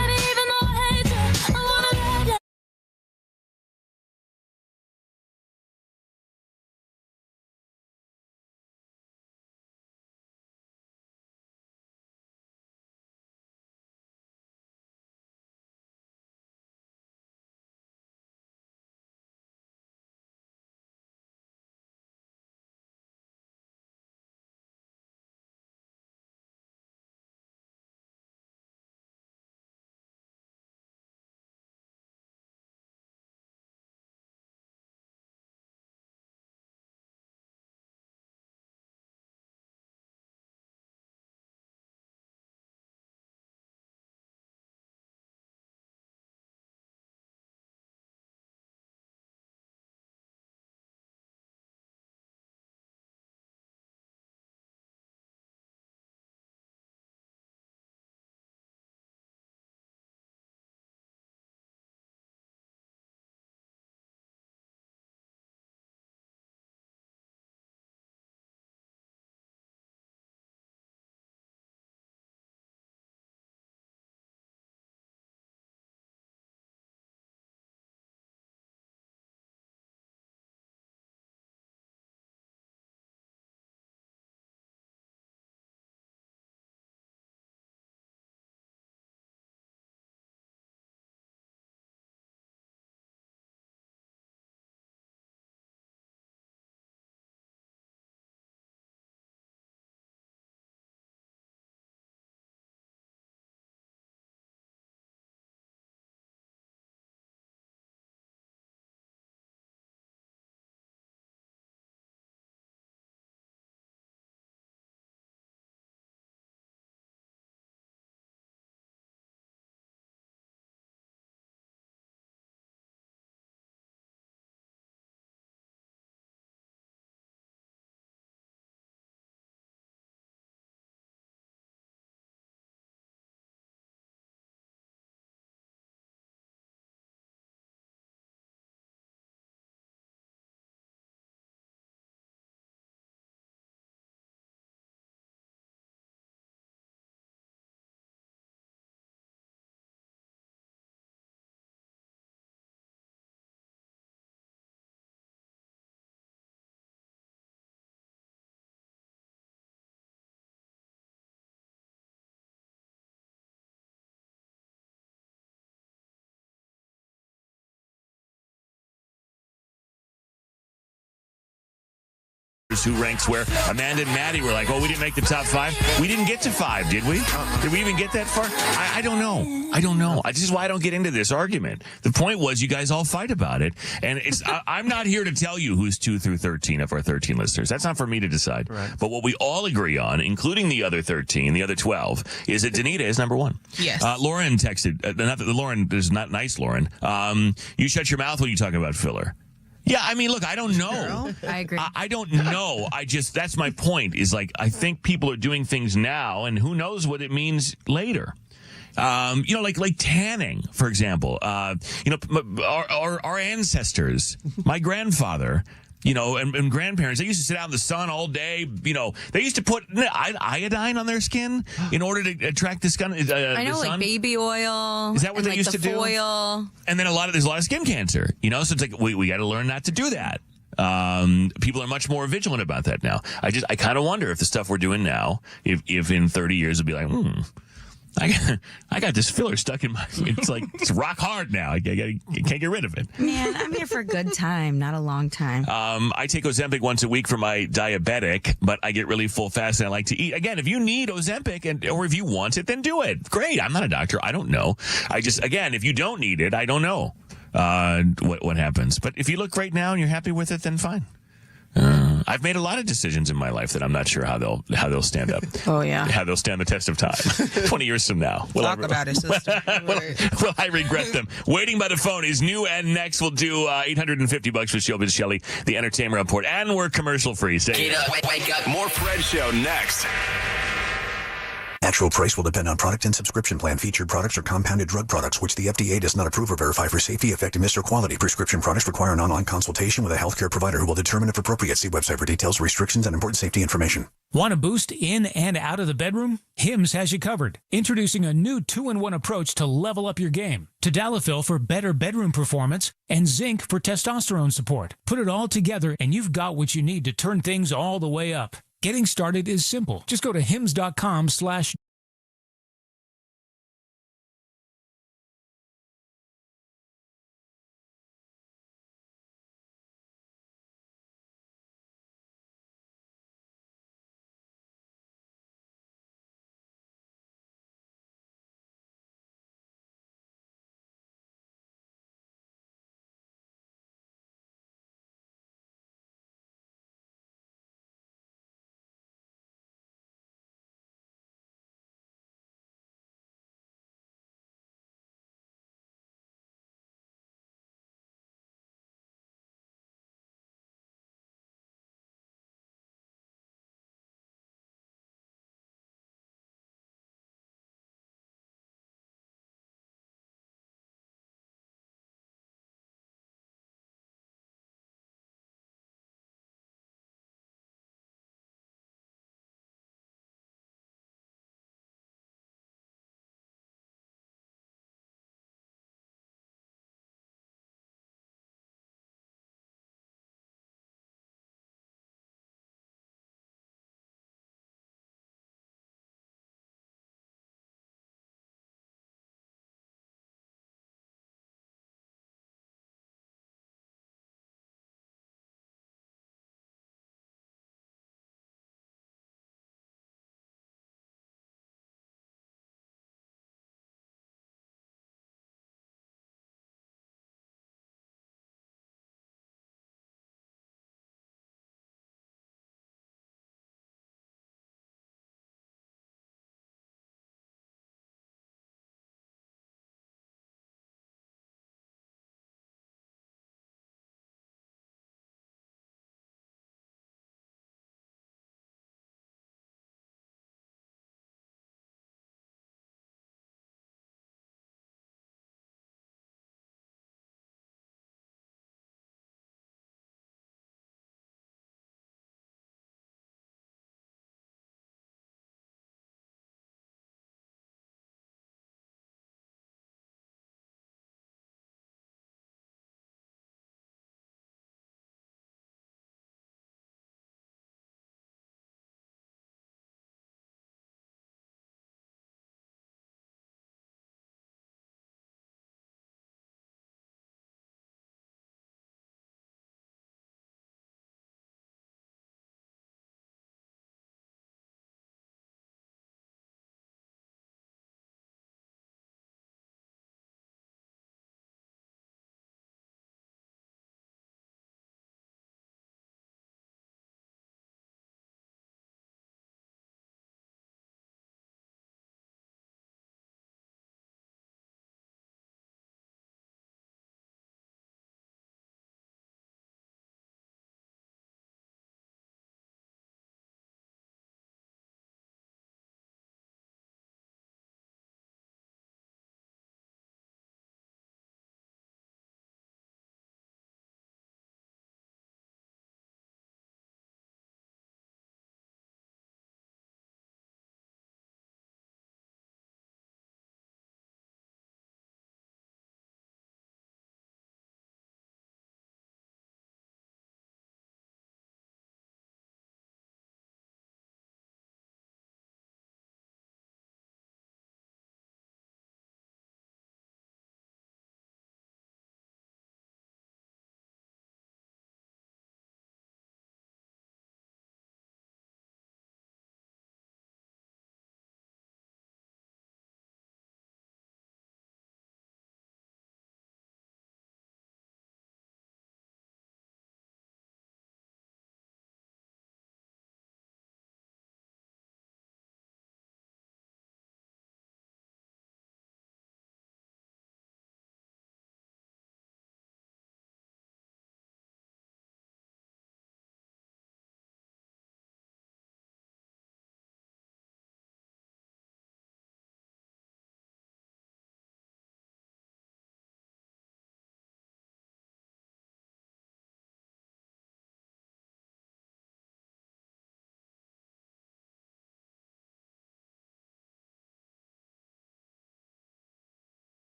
Who ranks where? Amanda and Maddie were like, oh, we didn't make the top 5. We didn't get to 5, did we? Did we even get that far? I don't know. I don't know. This is why I don't get into this argument. The point was you guys all fight about it. And I'm not here to tell you who's 2 through 13 of our 13 listeners. That's not for me to decide. Right. But what we all agree on, including the other 13, the other 12, is that Danita is number 1. Yes. Lauren texted, Lauren is not nice, Lauren. You shut your mouth when you talk about filler. Yeah, I mean, look, I don't know. I agree. I don't know. That's my point, is like, I think people are doing things now, and who knows what it means later. Like tanning, for example. Our ancestors, my grandfather, and grandparents, they used to sit out in the sun all day. They used to put iodine on their skin in order to attract the sun. I know, like baby oil. Is that what they used to do? Foil. And then there's a lot of skin cancer, so it's like, we got to learn not to do that. People are much more vigilant about that now. I kind of wonder if the stuff we're doing now, if in 30 years it'll be like, I got this filler stuck in my. It's rock hard now. I can't get rid of it. Man, I'm here for a good time, not a long time. I take Ozempic once a week for my diabetic, but I get really full fast and I like to eat. Again, if you need Ozempic or if you want it, then do it. Great. I'm not a doctor. I don't know. If you don't need it, I don't know what happens. But if you look great now and you're happy with it, then fine. I've made a lot of decisions in my life that I'm not sure how they'll stand up. Oh yeah, how they'll stand the test of time. 20 years from now, talk about it, sister. will I regret them? Waiting by the phone is new and next. We'll do $850 for Showbiz Shelley, the Entertainment Report, and we're commercial free. Get up, wake up. More Fred Show next. Actual price will depend on product and subscription plan. Featured products are compounded drug products, which the FDA does not approve or verify for safety, effectiveness, or quality. Prescription products require an online consultation with a healthcare provider who will determine if appropriate. See website for details, restrictions, and important safety information. Want a boost in and out of the bedroom? Hims has you covered. Introducing a new 2-in-1 approach to level up your game. Tadalafil for better bedroom performance and zinc for testosterone support. Put it all together and you've got what you need to turn things all the way up. Getting started is simple. Just go to hims.com/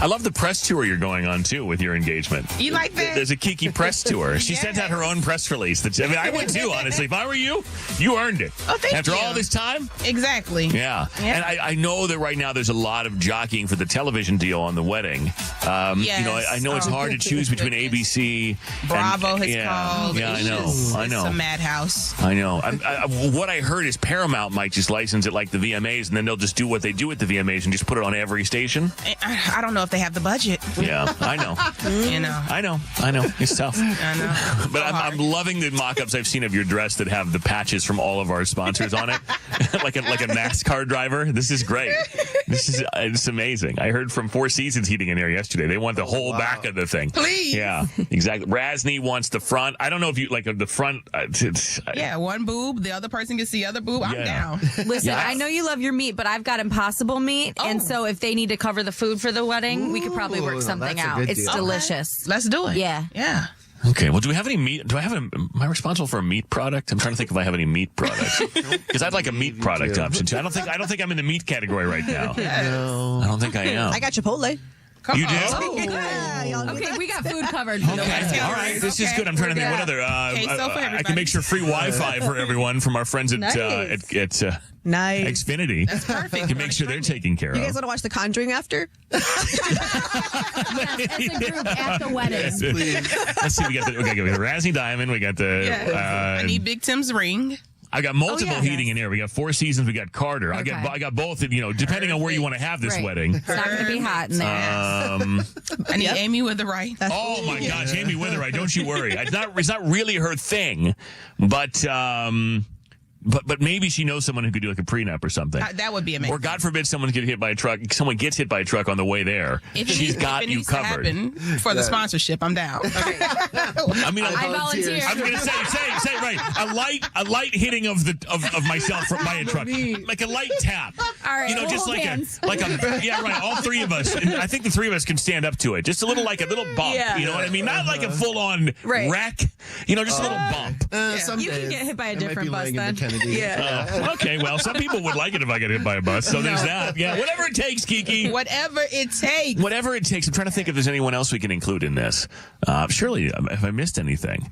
I love the press tour you're going on, too, with your engagement. You like that? There's a Kiki press tour. She sent out her own press release. I would, too, honestly. If I were you, you earned it. Oh, thank After you. all this time? Exactly. Yeah. And I know that right now there's a lot of jockeying for the television deal on the wedding. Yes. I know it's hard to choose between ABC. Bravo has called. Yeah, I know. It's a madhouse. I know. What I heard is Paramount might just license it like the VMAs, and then they'll just do what they do with the VMAs and just put it on every station. I don't know if they have the budget. Yeah, I know. You know. I know. It's tough. I know. But I'm loving the mock-ups I've seen of your dress that have the patches from all of our sponsors on it, like a NASCAR driver. This is great. It's amazing. I heard from Four Seasons Heating and Air yesterday. They want the whole back of the thing. Please. Yeah, exactly. Rasney wants the front. I don't know if you like the front. Yeah, one boob, the other person can see other boob. I'm down. Listen, Yes. I know you love your meat, but I've got Impossible meat, and so if they need to cover the food for the wedding, we could probably work something that's a out. good It's deal. delicious. Let's do it. Yeah. Yeah. Okay. Well, do we have any meat? Am I responsible for a meat product? I'm trying to think if I have any meat products because I'd like a meat product option too. I don't think I'm in the meat category right now. No. I don't think I am. I got Chipotle. You do? Yeah, y'all need Okay, we got food covered. Okay. All right. This is good. I'm trying to think what other. Queso for I can everybody. make sure free Wi-Fi for everyone from our friends at Nice. Nice. Xfinity. That's perfect. To make sure they're taken care You guys of. want to watch The Conjuring after? As a group at the wedding. Let's see. We got the Razzie Diamond. We got the. I need Big Tim's ring. I got multiple yeah. heating in here. We got Four Seasons. We got Carter. I got both. Depending on where you want to have this Right. wedding. It's not going to be hot in there. I need Amy with the right. Oh my gosh, Amy Witherite, don't you worry. It's not really her thing, but maybe she knows someone who could do like a prenup or something. That would be amazing. Or God forbid someone gets hit by a truck on the way there. She's got you covered. For the sponsorship, I'm down. I mean, I volunteer. I'm going to say right. A light hitting of myself by a truck, like a light tap. All right, we'll just hold like hands. yeah, right. All three of us. And I think the three of us can stand up to it. Just a little bump. Yeah. You know what I mean? Not like a full on wreck. Just a little bump. Some You can days get hit by a I might different be bus laying in then. the Kennedy. Yeah. Okay, well, some people would like it if I get hit by a bus. So there's that. Yeah, whatever it takes, Kiki. Whatever it takes. Whatever it takes. I'm trying to think if there's anyone else we can include in this. Surely, if I missed anything.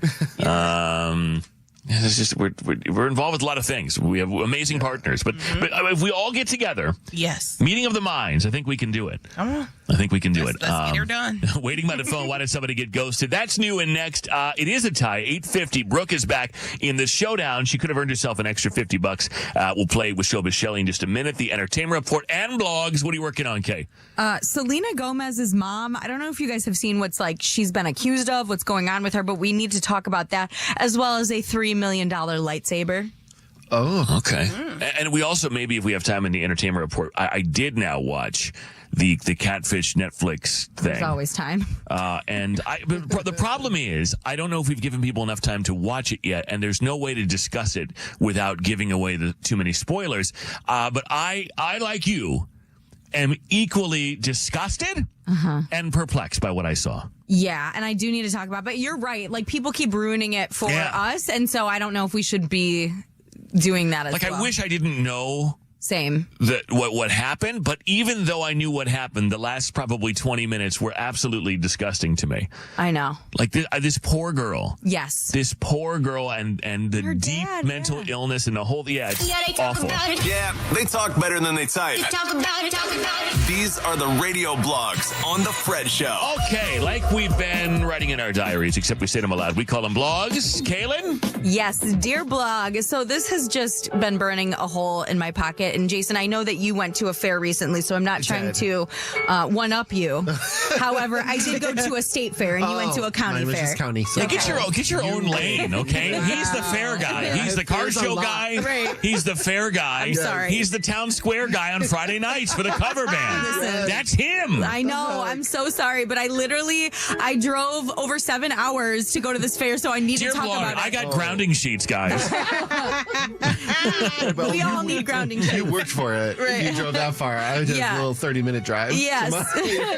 It's just we're involved with a lot of things. We have amazing partners, but if we all get together, Yes. meeting of the minds, I think we can do it. Come on. I think we can do it. Let's get her done. Waiting by the phone. Why did somebody get ghosted? That's new and next. It is a tie. 8:50. Brooke is back in the showdown. She could have earned herself an extra $50. We'll play with Showbiz Shelley in just a minute. The entertainment report and blogs. What are you working on, Kay? Selena Gomez's mom, I don't know if you guys have seen what's she's been accused of, what's going on with her, but we need to talk about that, as well as a $3 million lightsaber. Oh. Okay. And we also, maybe if we have time in the entertainment report, I did now watch the Catfish Netflix thing. There's always time. But the problem is, I don't know if we've given people enough time to watch it yet, and there's no way to discuss it without giving away too many spoilers. But I, like you, am equally disgusted and perplexed by what I saw. Yeah, and I do need to talk about it. But you're right. People keep ruining it for us, and so I don't know if we should be doing that as well. I wish I didn't know Same. that what happened, but even though I knew what happened, the last probably 20 minutes were absolutely disgusting to me. I know. This poor girl. Yes. This poor girl and the Her deep dad, mental illness and the whole, it's they talk awful. about it. Yeah, they talk better than they type. Talk about it, talk about it. These are the radio blogs on The Fred Show. Okay, like we've been writing in our diaries, except we say them aloud. We call them blogs. Kaylin? Yes, dear blog. So this has just been burning a hole in my pocket. And Jason, I know that you went to a fair recently, so I'm not trying to one-up you. However, I did go to a state fair, and you went to a county mine was fair. just county. So Get your own lane, okay? He's the fair guy. He's the car There's a show lot. guy. Right. He's the fair guy. I'm sorry. He's the town square guy on Friday nights for the cover band. Listen. That's him. I know. I'm so sorry, but I drove over 7 hours to go to this fair, so I need Dear to talk Lord, about it. I got grounding sheets, guys. But We all need grounding You shoes. worked for it. You drove that far. I did Yeah. a little 30-minute drive. Yes.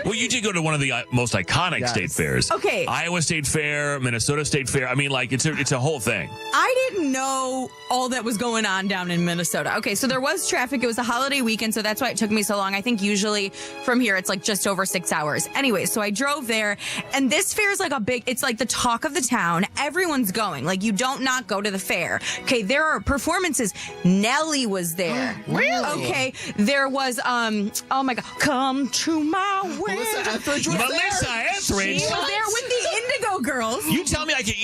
Well, you did go to one of the most iconic Yes. state fairs. Okay. Iowa State Fair, Minnesota State Fair. I mean, like, it's a whole thing. I didn't know all that was going on down in Minnesota. Okay, so there was traffic. It was a holiday weekend, so that's why it took me so long. I think usually from here it's like just over 6 hours. Anyway, so I drove there, and this fair is like it's like the talk of the town. Everyone's going. Like, you don't not go to the fair. Okay, there are performances. Nelly was there. Really? Okay, there was oh my God, come to my window. Melissa Etheridge. She was there with the Indigo Girls. You tell me I could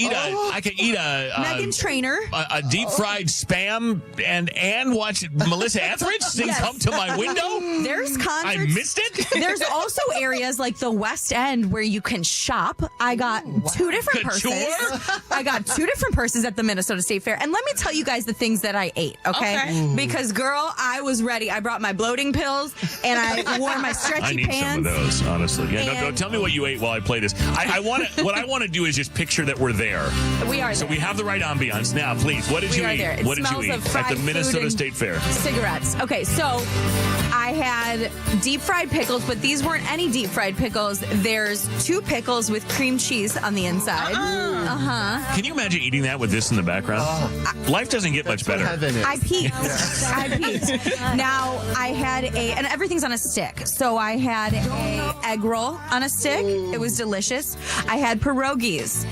eat a Meghan Trainor. a deep fried spam and watch Melissa Etheridge sing Yes. "Come to My Window." There's concerts. I missed it. There's also areas like the West End where you can shop. I got two different Couture? purses. I got two different purses at the Minnesota State Fair. And let me tell you guys the things that I ate, okay? Okay. Because, girl, I was ready. I brought my bloating pills and I wore my stretchy I need pants. some of those, honestly. Yeah, no, And- tell me what you ate while I play this. What I want to do is just picture that we're there. We are So there. we have the right ambiance. Now, please, what did We you are eat? there. It What did you smells eat of at fried the food Minnesota and State Fair? Cigarettes. Okay, so I had deep fried pickles, but these weren't any deep fried pickles. There's two pickles with cream cheese on the inside. Can you imagine eating that with this in the background? Life doesn't get much better. Heaven is. I peeked. I peeked. Now I had and everything's on a stick. So I had a egg roll on a stick. It was delicious. I had pierogies.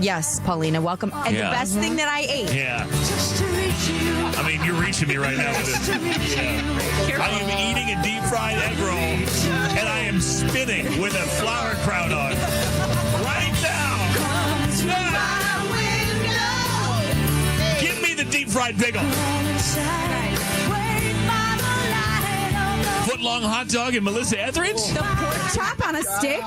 Yes, Paulina, welcome. And Yeah. the best thing that I ate. Yeah. I mean, you're reaching me right now with this. Yeah. I am eating a deep fried egg roll, and I am spinning with a flower crown on. Right now. Yeah. Give me the deep fried pickle. Foot-long hot dog and Melissa Etheridge? The pork chop on a stick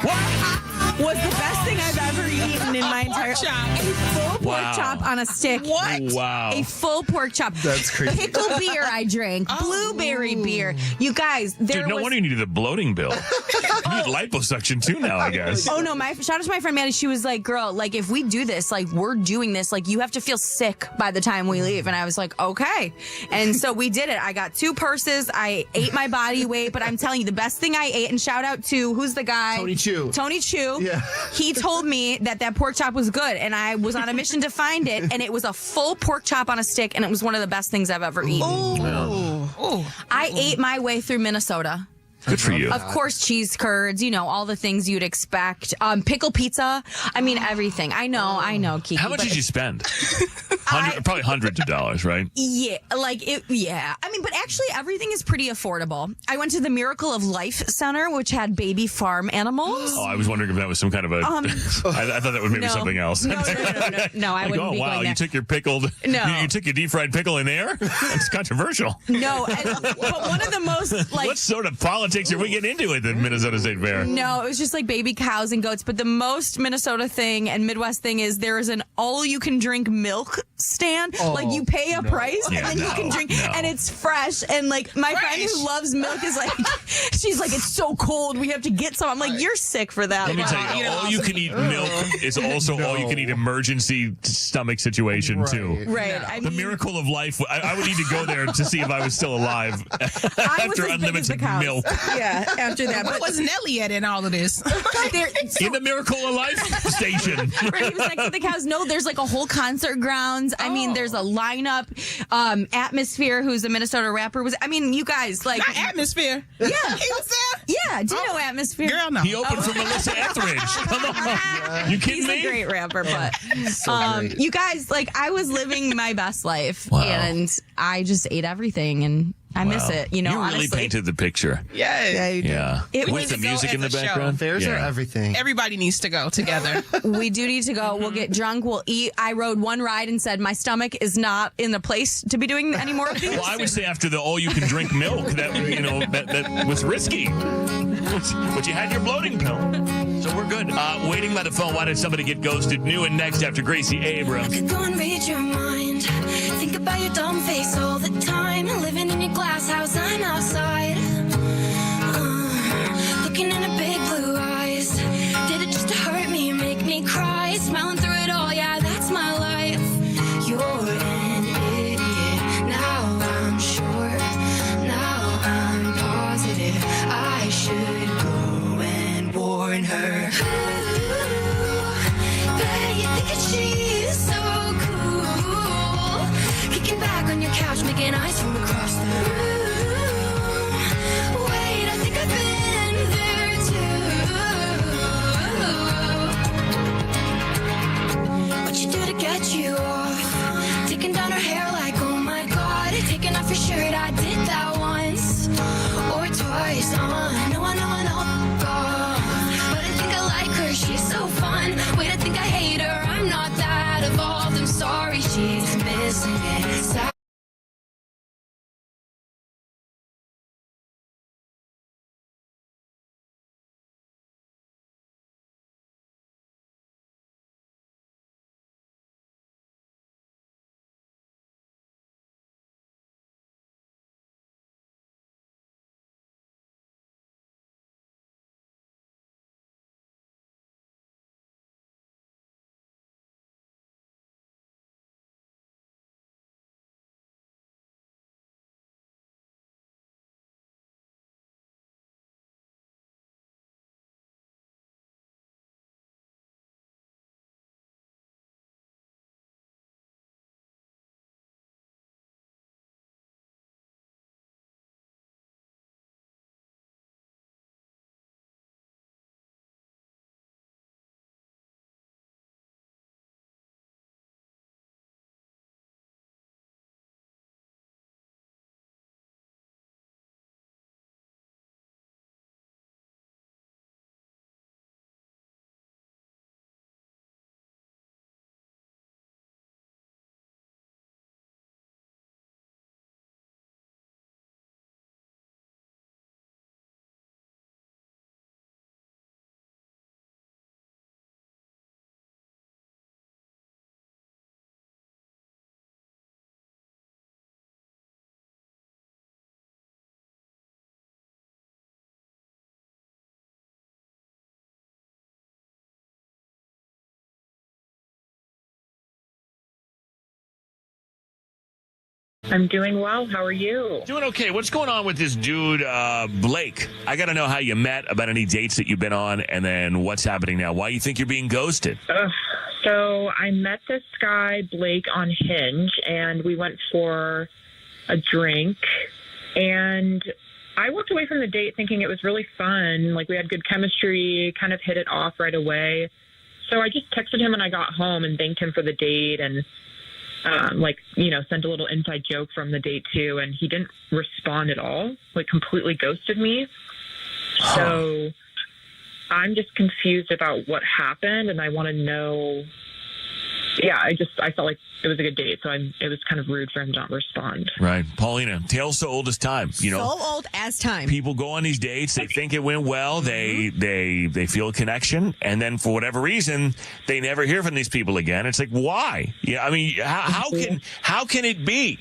was the best thing I've ever eaten in my entire life. A full pork Wow. chop on a stick. What? Wow. A full pork chop. That's crazy. Pickle beer I drank. Blueberry beer. You guys, there Dude, no was... wonder you needed a bloating bill. You need liposuction too now, I guess. Oh no, shout out to my friend Maddie. She was like, girl, like if we do this, like we're doing this, like you have to feel sick by the time we leave. And I was like, okay. And so we did it. I got two purses. I ate my body weight, but I'm telling you, the best thing I ate, and shout out to, who's the guy? Tony Chu. Tony Chu. Yeah. He told me that pork chop was good, and I was on a mission to find it, and it was a full pork chop on a stick, and it was one of the best things I've ever eaten. I ate my way through Minnesota. Good for you. Of course, cheese curds, all the things you'd expect. Pickle pizza. I mean, everything. I know, Kiki. How much but did you spend? Probably hundreds of dollars, right? Yeah, yeah. I mean, but actually, everything is pretty affordable. I went to the Miracle of Life Center, which had baby farm animals. Oh, I was wondering if that was some kind of a. I thought that was maybe no. something else. No, I Like, wouldn't oh be wow, going you there. took your pickled. No. You took your deep fried pickle in there. That's controversial. No, but one of the most What sort of politics are we getting into at the Minnesota State Fair? No, it was just like baby cows and goats. But the most Minnesota thing and Midwest thing is there is an all-you-can-drink milk stand. Like you pay a price and then you can drink, and it's fresh. And like my friend who loves milk is like, she's like, it's so cold, we have to get some. I'm like, you're sick for that. Let me tell you, all you can eat milk is also all you can eat emergency stomach situation too. Right. I The mean, miracle of life. I would need to go there to see if I was still alive I was after as big as the unlimited cows. milk. Yeah, after that. What was Nelly at in all of this? In the Miracle of Life station. Right, he was next to the cows. No, there's like a whole concert grounds. I mean, there's a lineup. Atmosphere, who's a Minnesota rapper, was. I mean, you guys like Not Atmosphere. Yeah, He was there? yeah. Do you know Atmosphere? Girl, no. He opened for Melissa Etheridge. Come on. You kidding He's me? a great rapper, but great. you guys, like, I was living my best life, Wow. and I just ate everything, and I miss Wow. it. You You really honestly. painted the picture. Yeah. Yeah. It With was- the music go in the as a show. background. Fairs yeah. are everything. Everybody needs to go together. We do need to go. We'll get drunk. We'll eat. I rode one ride and said my stomach is not in the place to be doing any more of these. Well, I would say after the all-you-can-drink milk, that was risky. But you had your bloating pill, so we're good. Waiting by the phone. Why did somebody get ghosted? New and next after Gracie Abrams. Could go and read your mind. Think about your dumb face all the time. Living in your glass house, I'm outside. Looking into big blue eyes. Did it just to hurt me, make me cry? Smiling through it all, yeah, that's my life. You're an idiot. she's so cool. Kicking back on your couch, making eyes from across the room. Wait, I think I've been there too. What you do to get you off? Taking down her hair like, oh my god. Taking off your shirt, I did that once or twice. I know, God. But I think I like her, she's so fun. Wait, I think I hate her, I'm not that evolved. I'm sorry, she's missing it. I'm doing well. How are you? Doing okay. What's going on with this dude, Blake? I got to know how you met, about any dates that you've been on, and then what's happening now. Why you think you're being ghosted? So I met this guy, Blake, on Hinge, and we went for a drink. And I walked away from the date thinking it was really fun. Like, we had good chemistry, kind of hit it off right away. So I just texted him when I got home and thanked him for the date and sent a little inside joke from the date too, and he didn't respond at all, like completely ghosted me. So I'm just confused about what happened, and I want to know. Yeah, I felt like it was a good date, so it was kind of rude for him to not respond. Right. Paulina, tale's so old as time. You know, so old as time. People go on these dates, they think it went well, they feel a connection, and then for whatever reason, they never hear from these people again. It's like, why? Yeah, I mean, how can it be?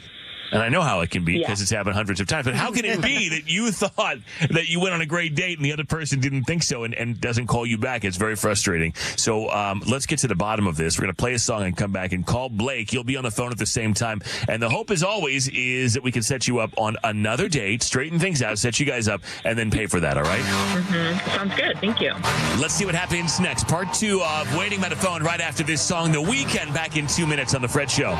And I know how it can be because it's happened hundreds of times. But how can it be that you thought that you went on a great date and the other person didn't think so and doesn't call you back? It's very frustrating. So let's get to the bottom of this. We're going to play a song and come back and call Blake. You'll be on the phone at the same time. And the hope, as always, is that we can set you up on another date, straighten things out, set you guys up, and then pay for that, all right? Mm-hmm. Sounds good. Thank you. Let's see what happens next. Part 2 of Waiting by the Phone right after this song, The Weeknd, back in 2 minutes on The Fred Show.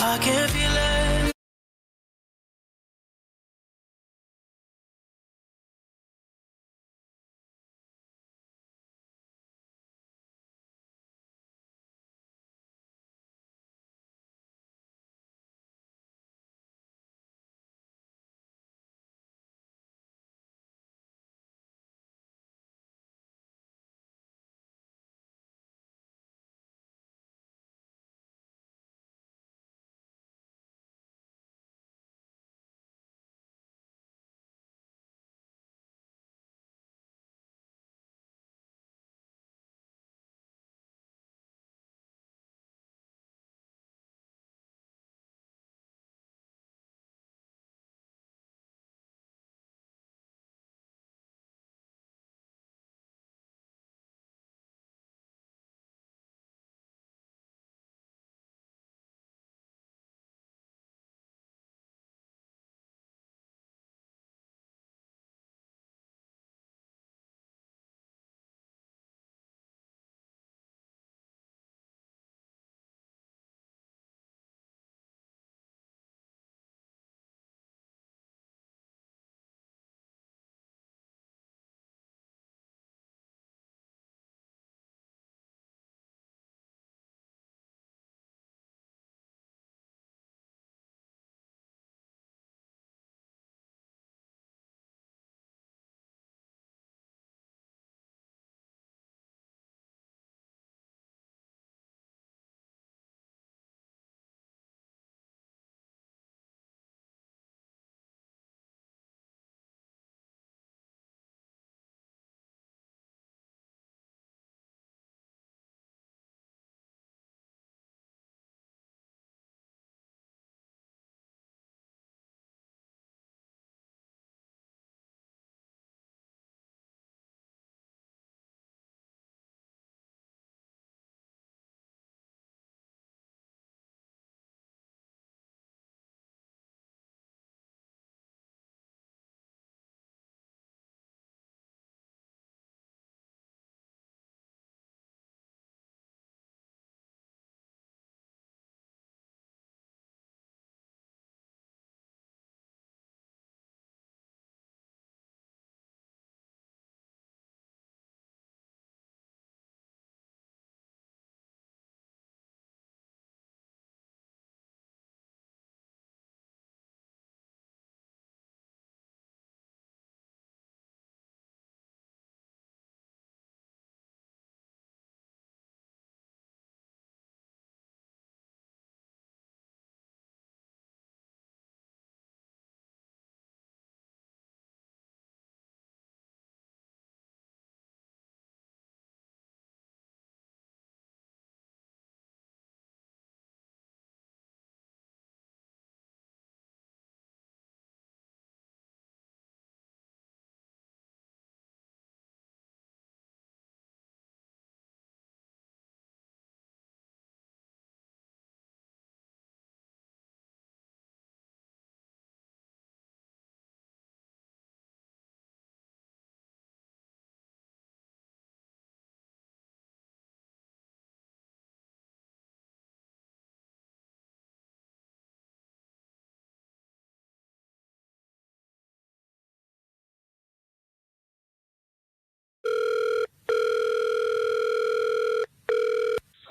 I can feel it.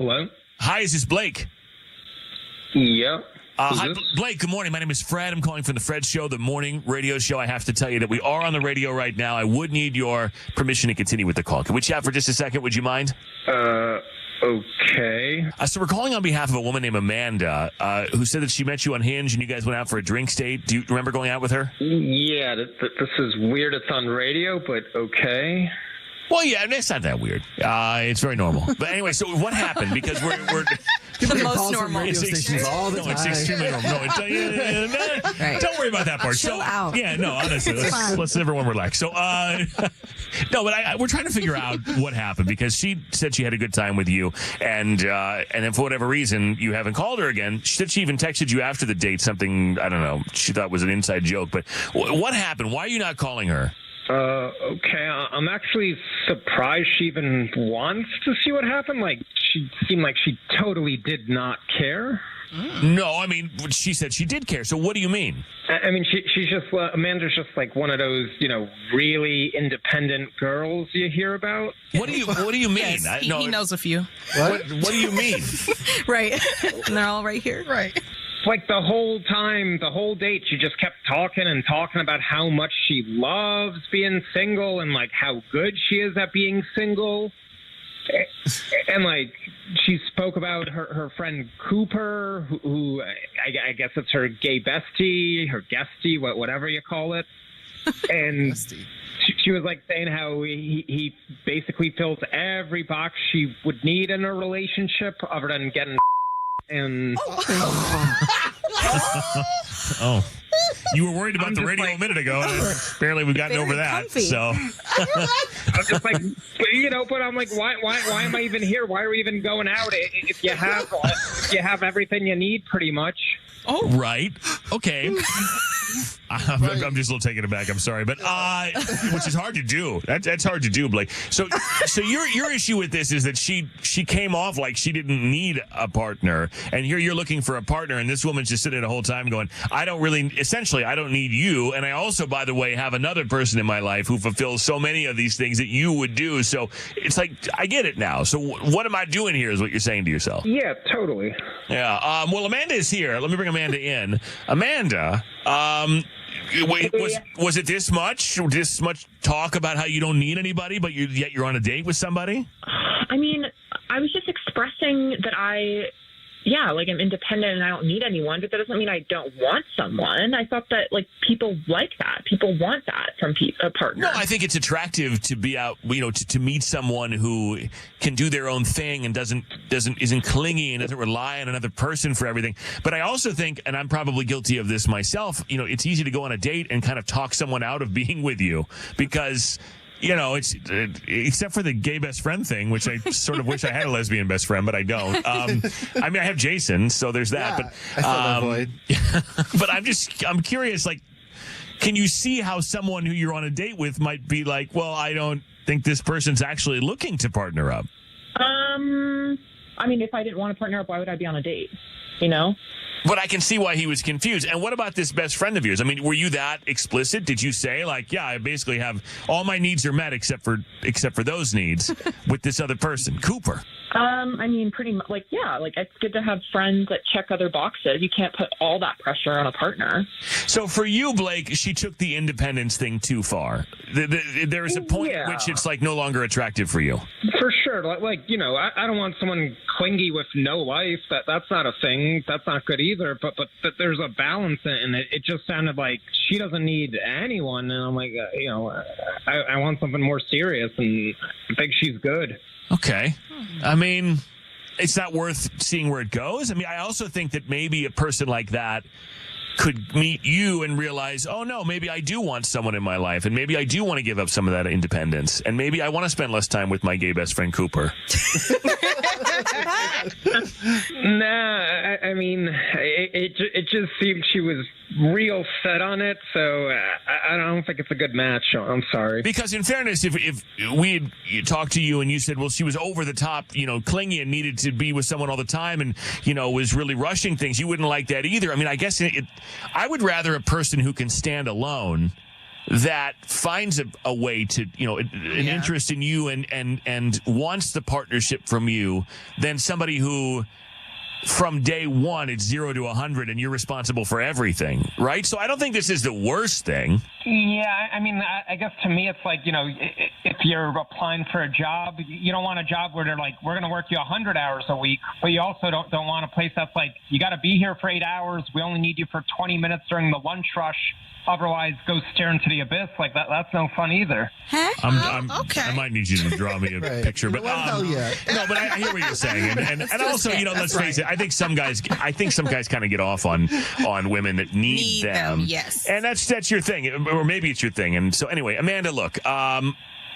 Hello? Hi, is this Blake? Yep. Hi, Blake. Good morning. My name is Fred. I'm calling from the Fred Show, the morning radio show. I have to tell you that we are on the radio right now. I would need your permission to continue with the call. Can we chat for just a second? Would you mind? Okay. So we're calling on behalf of a woman named Amanda, who said that she met you on Hinge and you guys went out for a drinks date. Do you remember going out with her? Yeah, this is weird. It's on radio, but okay. Well, yeah, it's not that weird. It's very normal. But anyway, so what happened? Because we're the most normal. Radio stations all the time. It's extremely normal. No, don't worry about that part. Chill out. Yeah, no, honestly, let's everyone relax. So, no, but we're trying to figure out what happened because she said she had a good time with you, and then for whatever reason you haven't called her again. She said she even texted you after the date something I don't know she thought was an inside joke. But what happened? Why are you not calling her? Okay. I'm actually surprised she even wants to see what happened. Like, she seemed like she totally did not care. No, I mean, she said she did care. So what do you mean? I mean, she's just, Amanda's just like one of those, really independent girls you hear about. What do you mean? Yes, he knows a few. What do you mean? Right. And they're all right here. Right. Like the whole time, the whole date, she just kept talking and talking about how much she loves being single and like how good she is at being single. And like she spoke about her friend Cooper, who I guess it's her gay bestie, her guestie, whatever you call it. And she was like saying how he basically fills every box she would need in a relationship other than getting and oh, you were worried about the radio a minute ago. Apparently, we've gotten over that. Comfy. So I'm just like, but I'm like, why am I even here? Why are we even going out if you have everything you need, pretty much? Oh, right. Okay. I'm just a little taken aback. I'm sorry, but which is hard to do. That's hard to do, Blake. So your issue with this is that she came off like she didn't need a partner, and here you're looking for a partner, and this woman's just sitting the whole time going, I don't need you, and I also, by the way, have another person in my life who fulfills so many of these things that you would do. So it's like I get it now. So what am I doing here? Is what you're saying to yourself? Yeah, totally. Yeah. Well, Amanda is here. Let me bring Amanda in. Amanda. Was it this much talk about how you don't need anybody, but yet you're on a date with somebody? I mean, I was just expressing that I'm independent and I don't need anyone, but that doesn't mean I don't want someone. I thought that people like that. People want that from a partner. No, I think it's attractive to be out, to meet someone who can do their own thing and isn't clingy and doesn't rely on another person for everything. But I also think, and I'm probably guilty of this myself, it's easy to go on a date and kind of talk someone out of being with you because it's except for the gay best friend thing, which I sort of wish I had a lesbian best friend, but I don't. I mean, I have Jason, so there's that. Yeah, I fill that void. But I'm curious, can you see how someone who you're on a date with might be like, well, I don't think this person's actually looking to partner up? I mean, if I didn't want to partner up, why would I be on a date? But I can see why he was confused. And what about this best friend of yours? I mean, were you that explicit? Did you say I basically have all my needs are met except for those needs with this other person, Cooper? I mean, pretty much. It's good to have friends that check other boxes. You can't put all that pressure on a partner. So for you, Blake, she took the independence thing too far. There is a point at which it's no longer attractive for you. For sure. I don't want someone clingy with no life. That's not a thing. That's not good either. But there's a balance in it. It just sounded like she doesn't need anyone. And I'm like, I want something more serious, and I think she's good. Okay. I mean, it's not worth seeing where it goes. I mean, I also think that maybe a person like that could meet you and realize, oh, no, maybe I do want someone in my life, and maybe I do want to give up some of that independence, and maybe I want to spend less time with my gay best friend, Cooper. Nah, I mean, it just seemed she was real set on it, so I don't think it's a good match. I'm sorry. Because in fairness, if we had talked to you and you said, well, she was over the top, clingy and needed to be with someone all the time and, was really rushing things, you wouldn't like that either. I mean, I guess I would rather a person who can stand alone that finds a way to, an interest in you and wants the partnership from you than somebody who from day one it's 0 to 100 and you're responsible for everything, right? So I don't think this is the worst thing. Yeah, I mean, I guess to me it's like, if you're applying for a job, you don't want a job where they're like, we're going to work you 100 hours a week, but you also don't want a place that's like, you got to be here for 8 hours. We only need you for 20 minutes during the lunch rush. Otherwise, go stare into the abyss. Like that's no fun either. Okay. I might need you to draw me a picture, but hell yeah. no, but I hear what you're saying, and also, let's face it. I think some guys kind of get off on women that need them. Yes, and that's your thing, or maybe it's your thing. And so anyway, Amanda, look,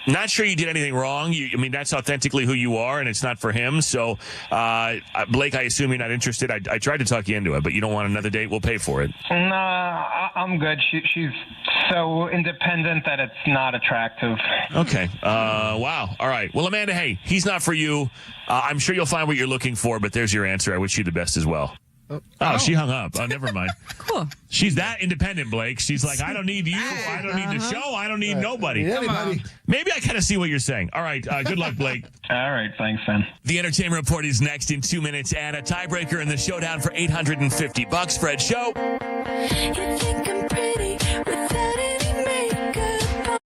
not sure you did anything wrong. That's authentically who you are, and it's not for him. So, Blake, I assume you're not interested. I tried to talk you into it, but you don't want another date. We'll pay for it. Nah, I'm good. She's so independent that it's not attractive. Okay. Wow. All right. Well, Amanda, hey, he's not for you. I'm sure you'll find what you're looking for, but there's your answer. I wish you the best as well. Oh, she hung up. Oh, never mind. Cool. She's that independent, Blake. She's like, I don't need you. I don't need the show. I don't need nobody. Maybe I kind of see what you're saying. All right. Good luck, Blake. All right. Thanks, man. The Entertainment Report is next in 2 minutes, and a tiebreaker in the showdown for $850. Fred Show. You think I'm pretty without any makeup.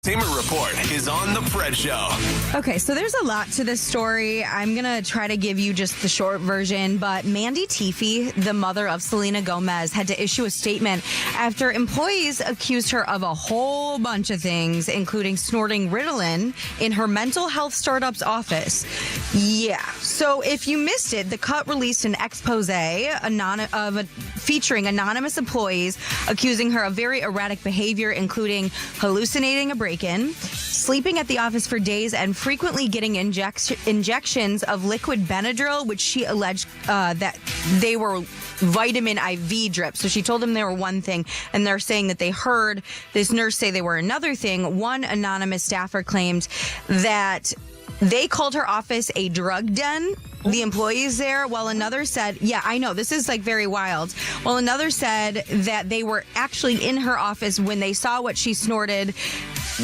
Entertainment Report is on The Fred Show. Okay, so there's a lot to this story. I'm going to try to give you just the short version, but Mandy Teefey, the mother of Selena Gomez, had to issue a statement after employees accused her of a whole bunch of things, including snorting Ritalin in her mental health startup's office. Yeah, so if you missed it, The Cut released an expose featuring anonymous employees accusing her of very erratic behavior, including hallucinating a break-in, sleeping at the office for days, and frequently getting injections of liquid Benadryl, which she alleged that they were vitamin IV drips. So she told them they were one thing, and they're saying that they heard this nurse say they were another thing. One anonymous staffer claimed that they called her office a drug den, the employees there, while another said, yeah, I know, this is like very wild. While another said that they were actually in her office when they saw what she snorted,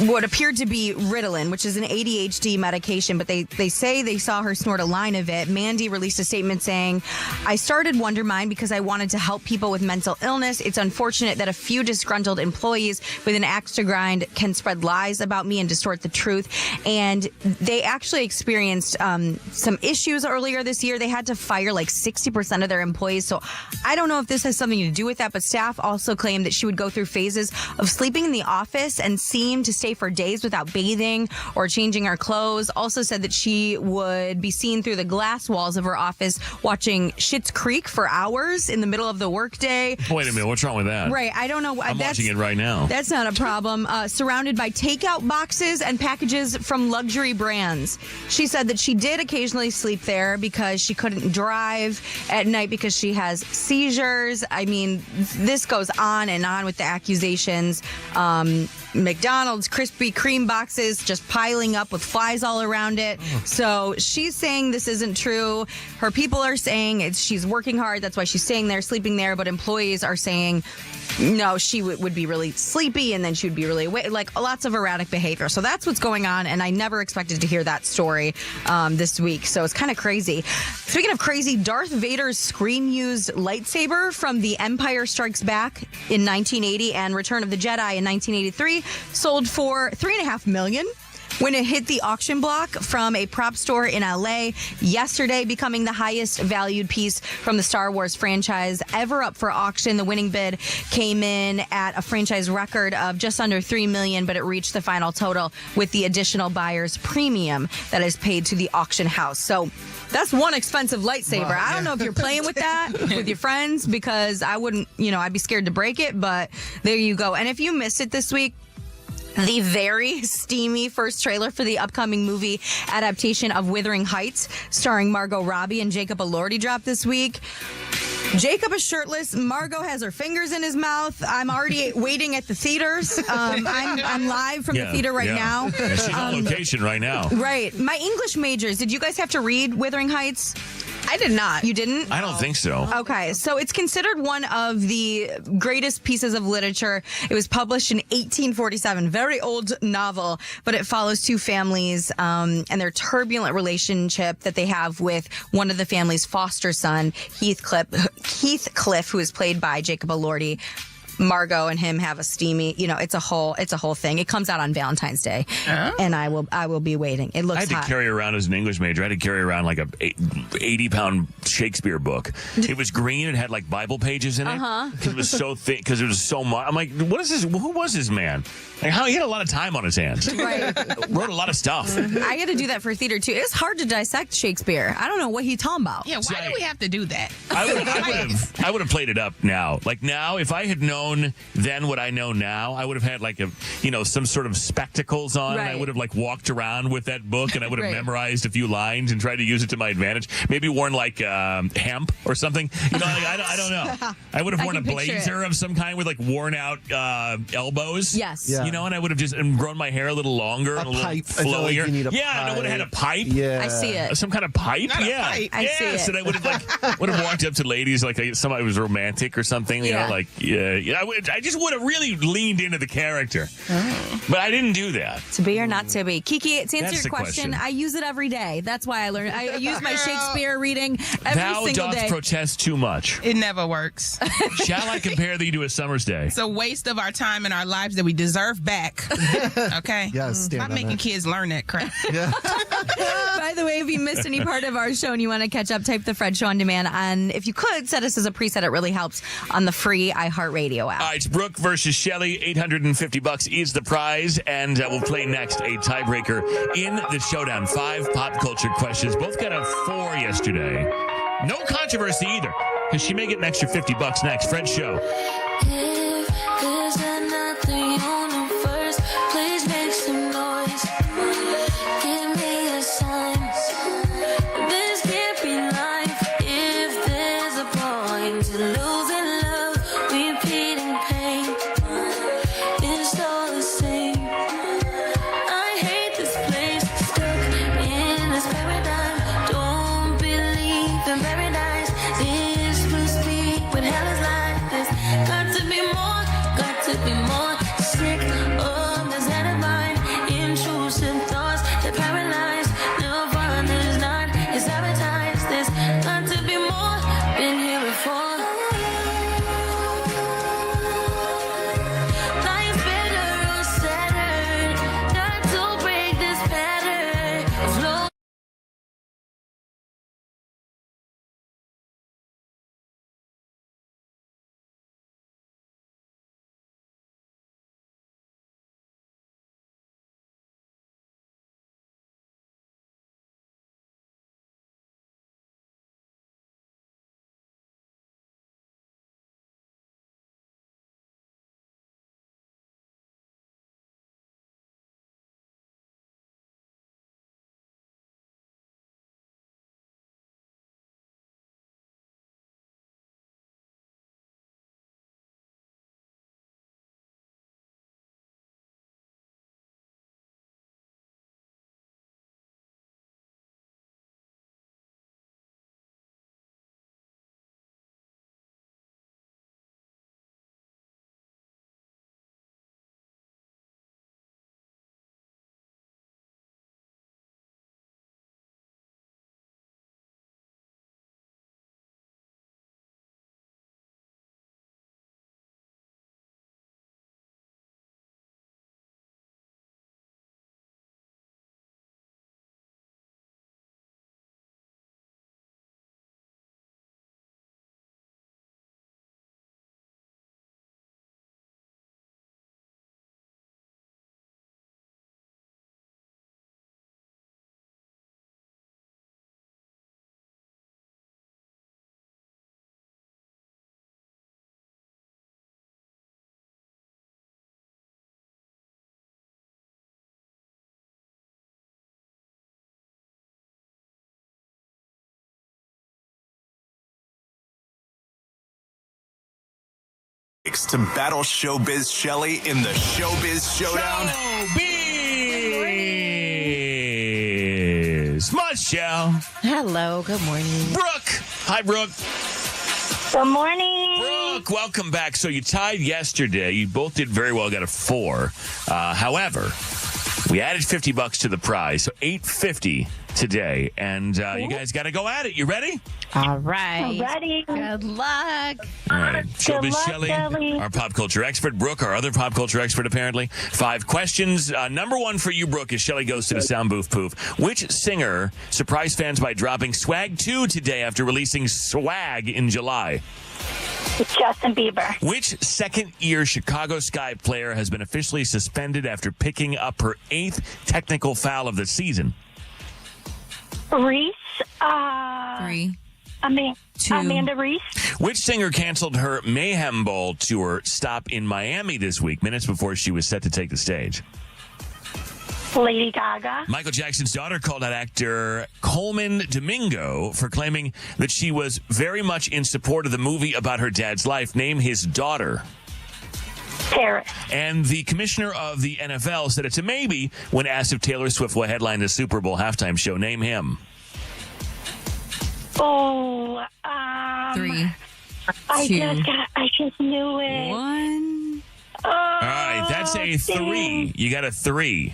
what appeared to be Ritalin, which is an ADHD medication, but they say they saw her snort a line of it. Mandy released a statement saying, I started Wondermind because I wanted to help people with mental illness. It's unfortunate that a few disgruntled employees with an axe to grind can spread lies about me and distort the truth. And they actually experienced some issues earlier this year. They had to fire like 60% of their employees. So I don't know if this has something to do with that, but staff also claimed that she would go through phases of sleeping in the office and seem to stay for days without bathing or changing her clothes. Also said that she would be seen through the glass walls of her office watching Schitt's Creek for hours in the middle of the workday. Wait a minute, what's wrong with that? Right, I don't know. I'm watching it right now. That's not a problem. Surrounded by takeout boxes and packages from luxury brands. She said that she did occasionally sleep there because she couldn't drive at night because she has seizures. I mean, this goes on and on with the accusations. McDonald's Krispy Kreme boxes just piling up with flies all around it. So she's saying this isn't true. Her people are saying she's working hard. That's why she's staying there, sleeping there. But employees are saying, no, she would be really sleepy and then she would be really awake. Like lots of erratic behavior. So that's what's going on. And I never expected to hear that story this week. So it's kind of crazy. Speaking of crazy, Darth Vader's screen-used lightsaber from The Empire Strikes Back in 1980 and Return of the Jedi in 1983 sold for $3.5 million when it hit the auction block from a prop store in LA yesterday, becoming the highest valued piece from the Star Wars franchise ever up for auction. The winning bid came in at a franchise record of just under $3 million, but it reached the final total with the additional buyer's premium that is paid to the auction house. So that's one expensive lightsaber. Wow, I don't know if you're playing with that with your friends, because I wouldn't, I'd be scared to break it, but there you go. And if you missed it this week, the very steamy first trailer for the upcoming movie adaptation of Wuthering Heights, starring Margot Robbie and Jacob Elordi, dropped this week. Jacob is shirtless. Margot has her fingers in his mouth. I'm already waiting at the theaters. I'm live from the theater right now. Yeah, she's on location right now. Right. My English majors, did you guys have to read Wuthering Heights? I did not. You didn't? I don't think so. Okay, so it's considered one of the greatest pieces of literature. It was published in 1847, very old novel, but it follows two families and their turbulent relationship that they have with one of the family's foster son, Heathcliff, who is played by Jacob Elordi. Margot and him have a steamy, it's a whole thing. It comes out on Valentine's Day, and I will be waiting. It looks I had to hot. carry around as an English major. I had to carry around like a 80-pound Shakespeare book. It was green. It had like Bible pages in it. It was so thick because it was so much. I'm like, what is this? Who was this man? Like, how he had a lot of time on his hands. Right. Wrote a lot of stuff. I had to do that for theater too. It's hard to dissect Shakespeare. I don't know what he's talking about. Yeah, why do we have to do that? I would have played it up now. Like now, if I had known then what I know now, I would have had like some sort of spectacles on. Right. I would have like walked around with that book and I would have memorized a few lines and tried to use it to my advantage. Maybe worn like hemp or something. I don't know. I would have worn a blazer of some kind with like worn out elbows. Yes. Yeah. And I would have just grown my hair a little longer and a little pipe. flowier. I feel like you need a and I would have had a pipe. Yeah. I see it. Some kind of pipe. Not a pipe. I see it. And I would have walked up to ladies like somebody was romantic or something. You know, like I just would have really leaned into the character. But I didn't do that. To be or not to be. Kiki, to answer That's your the question, question. I use it every day. That's why I learned. I use my Shakespeare reading every Thou single doth day. protest too much. It never works. Shall I compare thee to a summer's day? It's a waste of our time and our lives that we deserve back. Okay? Yes, stand Stop on making that. kids learn that crap. By the way, if you missed any part of our show and you want to catch up, type The Fred Show on Demand. And if you could, set us as a preset. It really helps on the free iHeartRadio app. All right, it's Brooke versus Shelley. $850 is the prize, and we'll play next a tiebreaker in the showdown. 5 pop culture questions. Both got a 4 yesterday. No controversy either, because she may get an extra $50 next. Fred Show. If there's another universe, please make some noise. Give me a sign. This can't be life. If there's a point to losing love, repeating pain, it's all the same. I hate this place, stuck in this paradigm. Don't believe in paradise. This must be what hell is like. This got to be more, got to be more. Sick of this animal, intrusive thoughts that paralyze. No fun is not, it's advertised. This got to be more, been here before. Life's better or sadder, not to break this pattern of love. To battle Showbiz Shelley in the Showbiz Showdown. Showbiz. Michelle. Hello, good morning. Brooke. Hi, Brooke. Good morning. Brooke, welcome back. So you tied yesterday. You both did very well, got a 4. However, we added $50 to the prize, so $850 today. And you guys got to go at it. You ready? All right. I'm ready. Good luck. All right. Showbiz luck, Shelley, Shelley. our pop culture expert. Brooke, our other pop culture expert, apparently. 5 questions. Number 1 for you, Brooke, as Shelley goes to the sound booth poof. Which singer surprised fans by dropping Swag 2 today after releasing Swag in July? Justin Bieber. Which second-year Chicago Sky player has been officially suspended after picking up her 8th technical foul of the season? Reese. 3. Two. Amanda Reese. Which singer canceled her Mayhem Ball tour stop in Miami this week, minutes before she was set to take the stage? Lady Gaga. Michael Jackson's daughter called out actor Coleman Domingo for claiming that she was very much in support of the movie about her dad's life. Name his daughter. Paris. And the commissioner of the NFL said it's a maybe when asked if Taylor Swift will headline the Super Bowl halftime show. Name him. Oh, 3. I just knew it. 1. Oh, All right, that's a 3. You got a 3.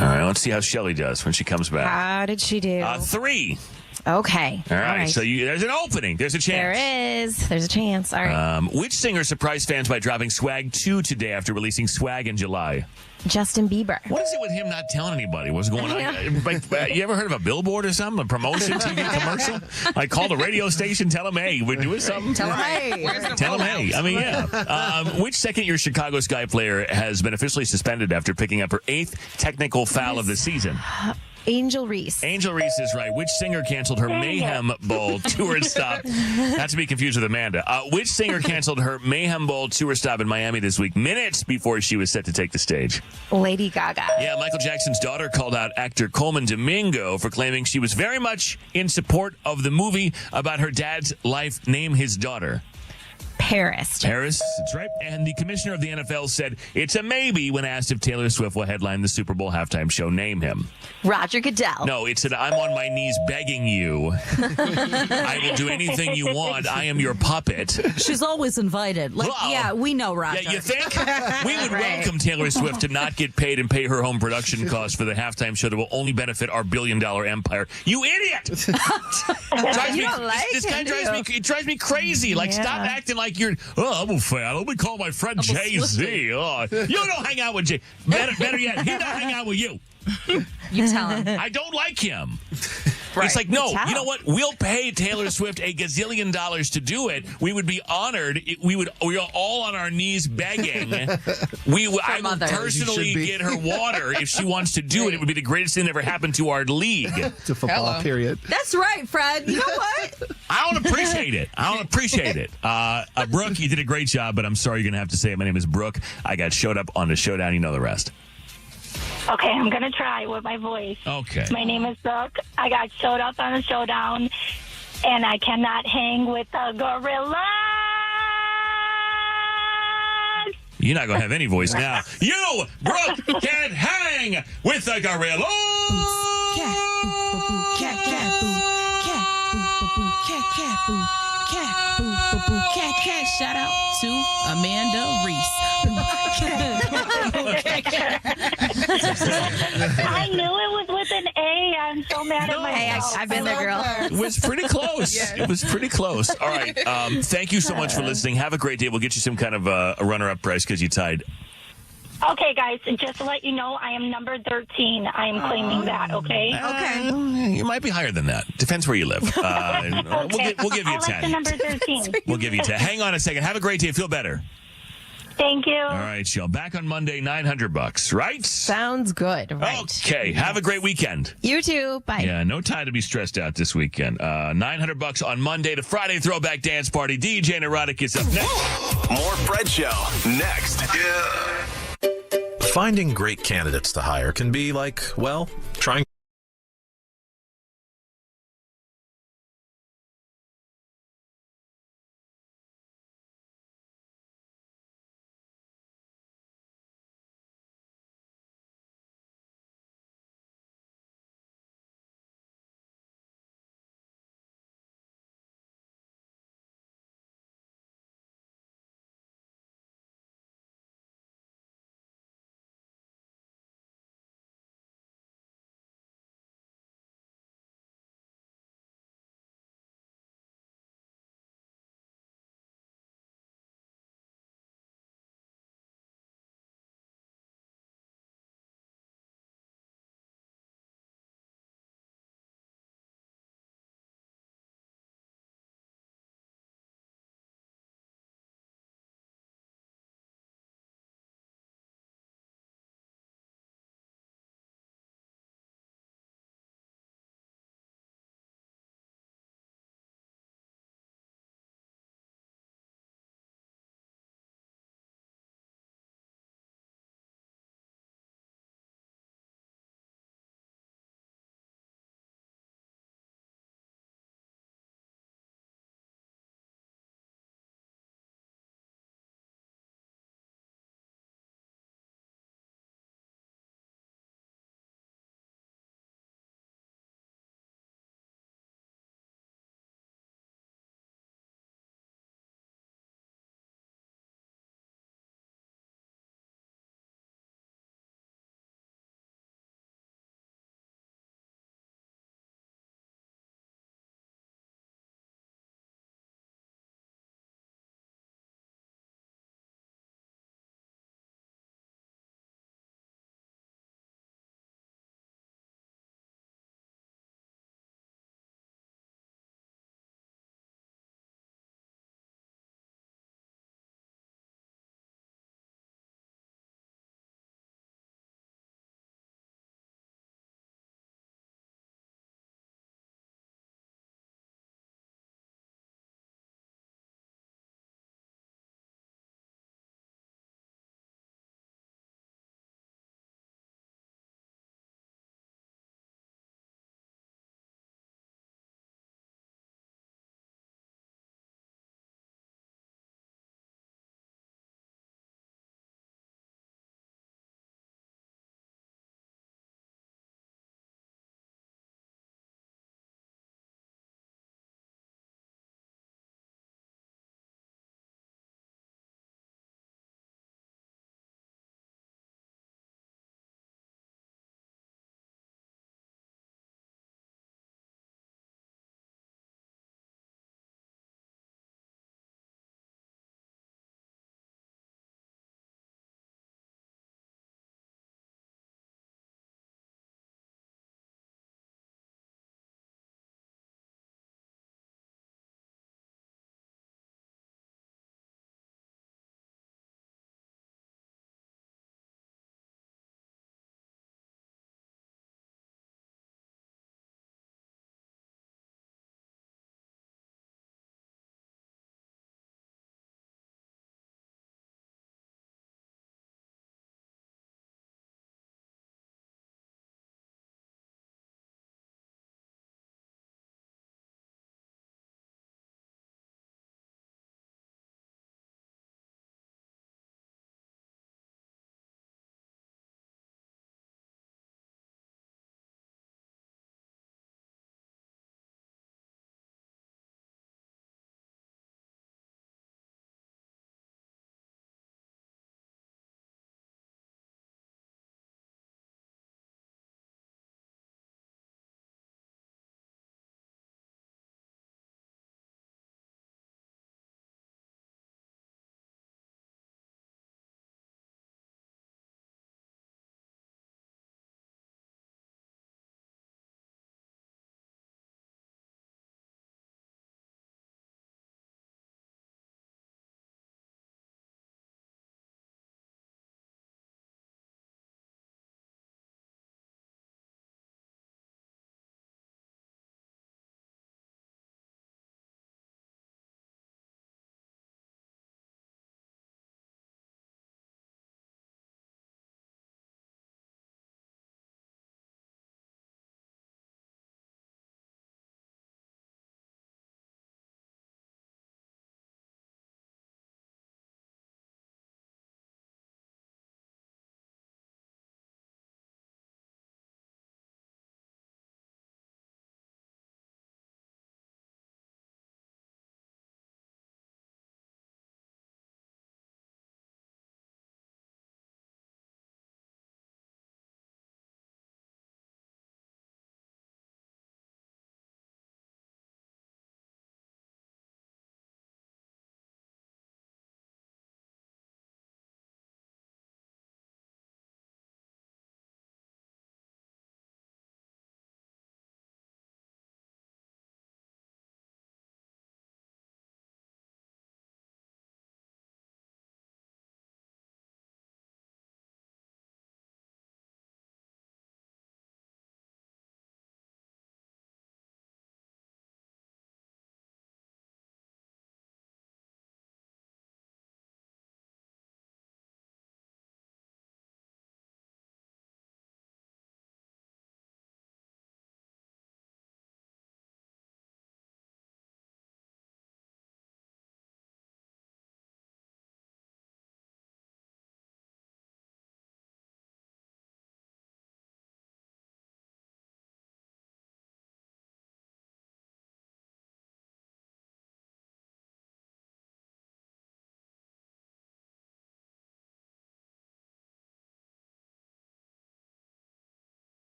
All right, let's see how Shelly does when she comes back. How did she do? 3. Okay. All right, so there's an opening. There's a chance. There is. There's a chance. All right. Which singer surprised fans by dropping Swag 2 today after releasing Swag in July? Justin Bieber. What is it with him not telling anybody what's going on? Like, you ever heard of a billboard or something? A promotion TV commercial? Like, call the radio station, tell them, hey, we're doing something. Tell them, hey. Tell them, hey. I mean, yeah. Which second-year Chicago Sky player has been officially suspended after picking up her 8th technical foul of the season? Angel Reese. Angel Reese is right. Which singer canceled her Mayhem Bowl tour stop? Not to be confused with Amanda. Which singer canceled her Mayhem Bowl tour stop in Miami this week, minutes before she was set to take the stage? Lady Gaga. Yeah, Michael Jackson's daughter called out actor Coleman Domingo for claiming she was very much in support of the movie about her dad's life. Name his daughter. Paris. Paris, that's right. And the commissioner of the NFL said it's a maybe when asked if Taylor Swift will headline the Super Bowl halftime show. Name him. Roger Goodell. No, it's an I'm on my knees begging you. I will do anything you want. I am your puppet. She's always invited. Like, Well, yeah, we know Roger. Yeah, you think? We would welcome Taylor Swift to not get paid and pay her home production costs for the halftime show that will only benefit our billion-dollar empire. You idiot! This guy drives me crazy. Like, stop acting like you're, I'm a fan. Let me call my friend Jay-Z. Oh, you don't hang out with Jay. Better yet, he don't hang out with you. You tell him. I don't like him. Right. It's like, no, Tell you know him. what? We'll pay Taylor Swift a gazillion dollars to do it. We would be honored. We are all on our knees begging. I will personally get her water if she wants to do it. It would be the greatest thing that ever happened to our league. To football, period. That's right, Fred. You know what? I don't appreciate it. Brooke, you did a great job, but I'm sorry you're going to have to say it. My name is Brooke. I got showed up on the showdown. You know the rest. Okay, I'm going to try with my voice. Okay. My name is Brooke. I got showed up on a showdown, and I cannot hang with the gorilla. You're not going to have any voice now. You, Brooke, can't hang with the gorilla. Cat, boo, boo, boo, cat, cat, boo, cat, boo, boo, boo, cat, cat, boo, cat, boo, boo, boo, cat, cat. Shout out to Amanda Reese. I knew it was with an A. I'm so mad at myself. I've been there, girl. It was pretty close. It was pretty close. All right. Thank you so much for listening. Have a great day. We'll get you some kind of a runner-up prize because you tied. Okay, guys, just to let you know, I am number 13. I am claiming that, okay? You might be higher than that. Depends where you live. We'll give you I'll a let 10. the number 13. We'll give you 10. Hang on a second. Have a great day. Feel better. Thank you. All right, Shell. Back on Monday, $900, right? Sounds good. Right. Okay. Have a great weekend. You too. Bye. Yeah, no time to be stressed out this weekend. $900 on Monday, the Friday Throwback Dance Party. DJ Neurotic is up next. More Fred Show next. Finding great candidates to hire can be like, well, trying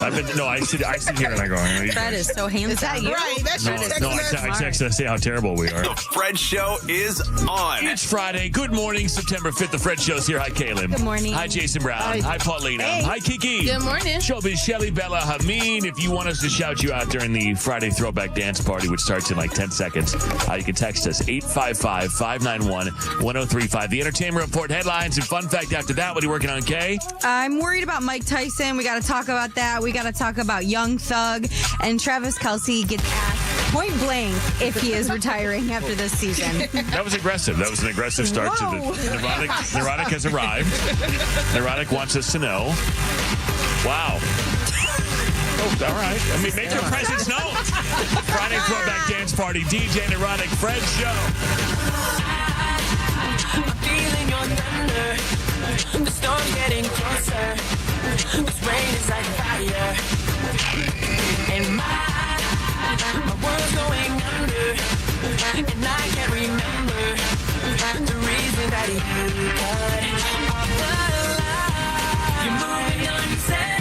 I sit here and I go. Fred is so handsome. Is that you? Right, that's No, your I text and I say how terrible we are. The Fred Show is on. It's Friday. Good morning, September 5th. The Fred Show's here. Hi, Caleb. Good morning. Hi, Jason Brown. Hi, Paulina. Hey. Hi, Kiki. Good morning. Showbiz Shelly, Bella, Hameen. If you want us to shout you out during the Friday Throwback Dance Party, which starts in like 10 seconds, you can text us 855-591-1035. The Entertainment Report headlines and fun fact after that. What are you working on, Kay? I'm worried about Mike Tyson. We got to talk about that. We got to talk about Young Thug. And Travis Kelce gets asked point blank if he is retiring after this season. That was aggressive. That was an aggressive start to the Neurotic. Neurotic has arrived. Neurotic wants us to know. Wow. Oh, all right. I mean, make your presence known. Friday Throwback Dance Party. DJ Neurotic, Fred Show. Feeling your thunder. The storm's getting closer. This rain is like fire. And my world's going under. And I can't remember the reason that you cut off the line. You're moving on, say.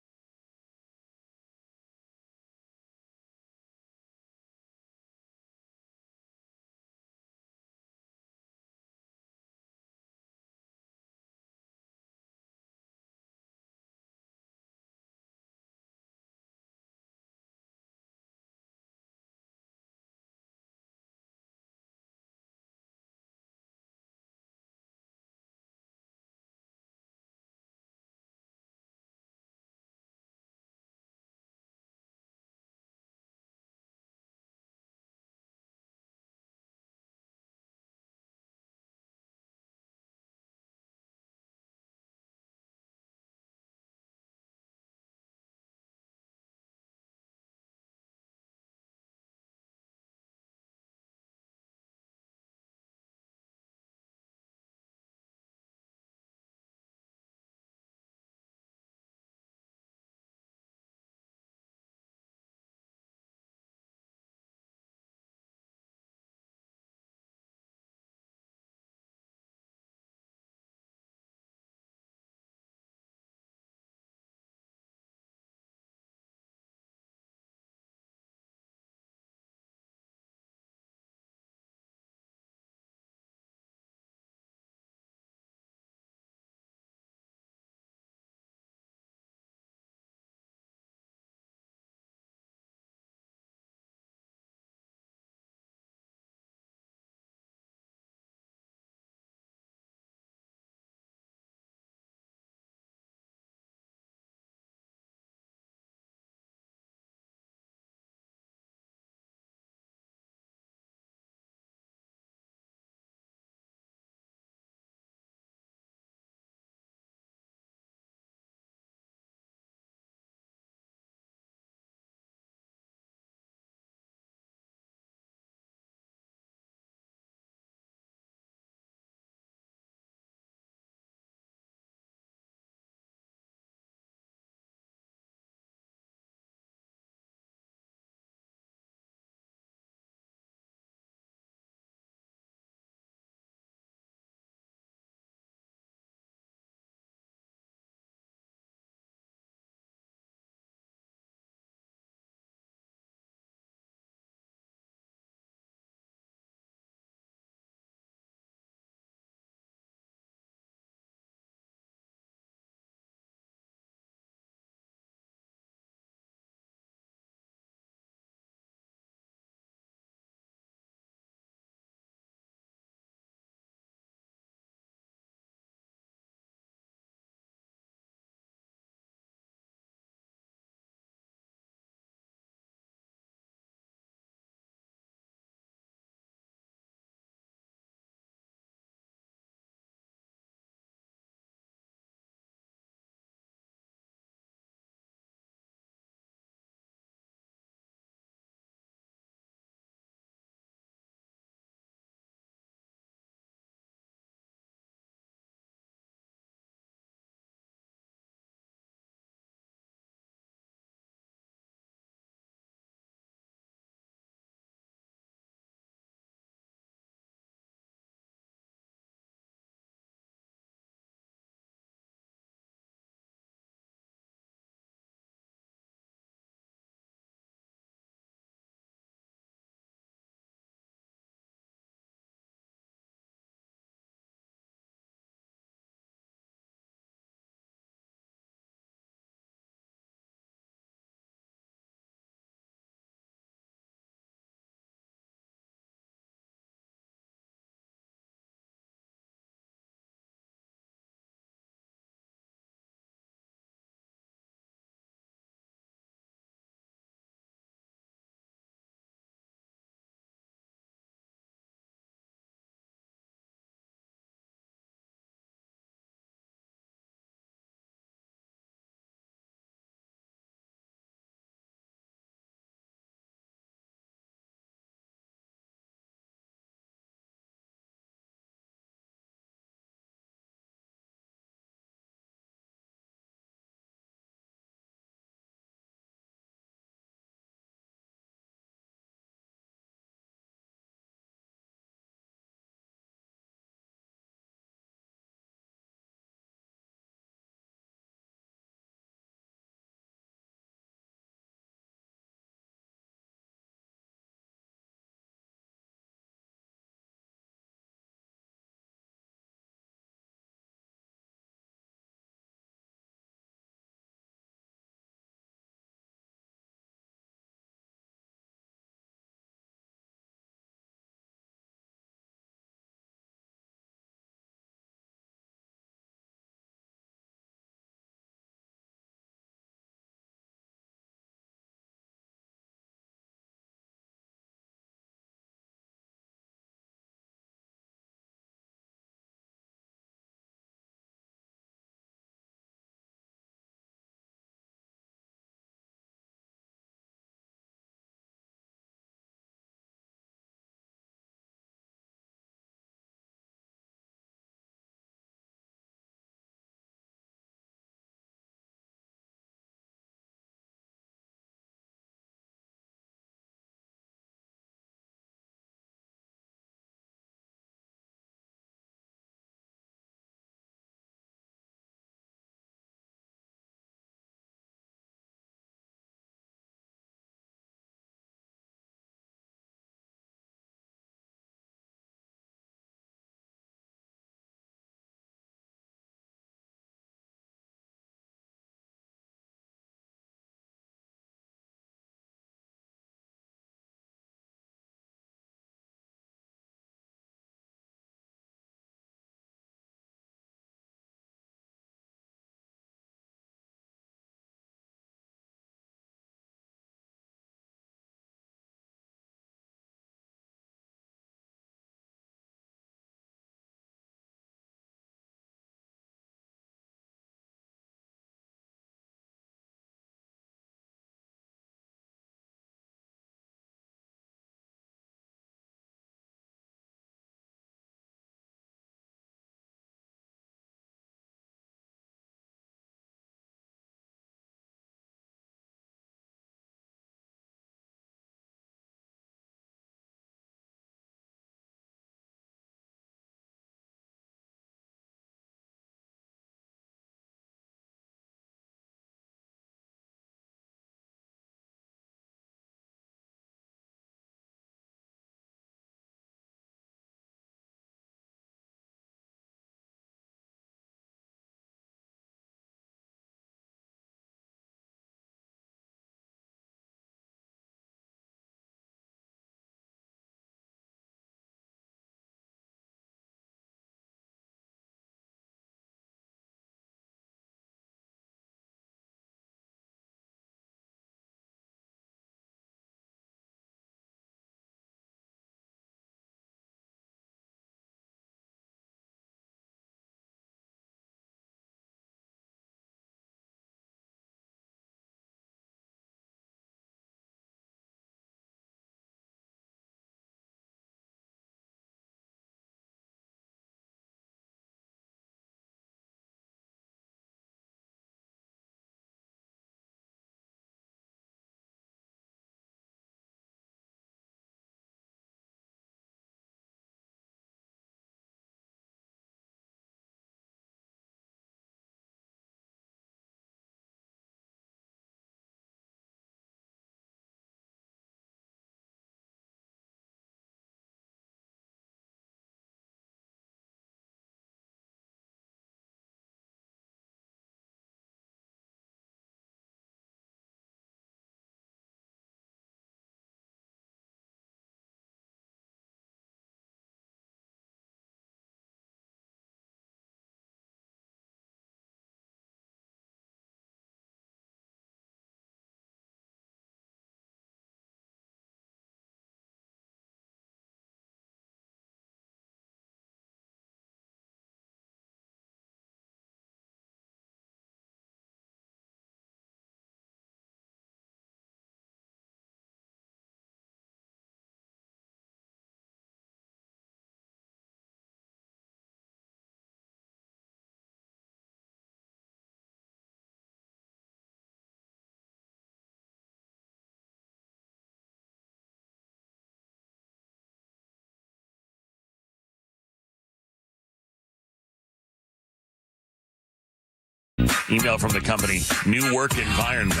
Email from the company. New work environment.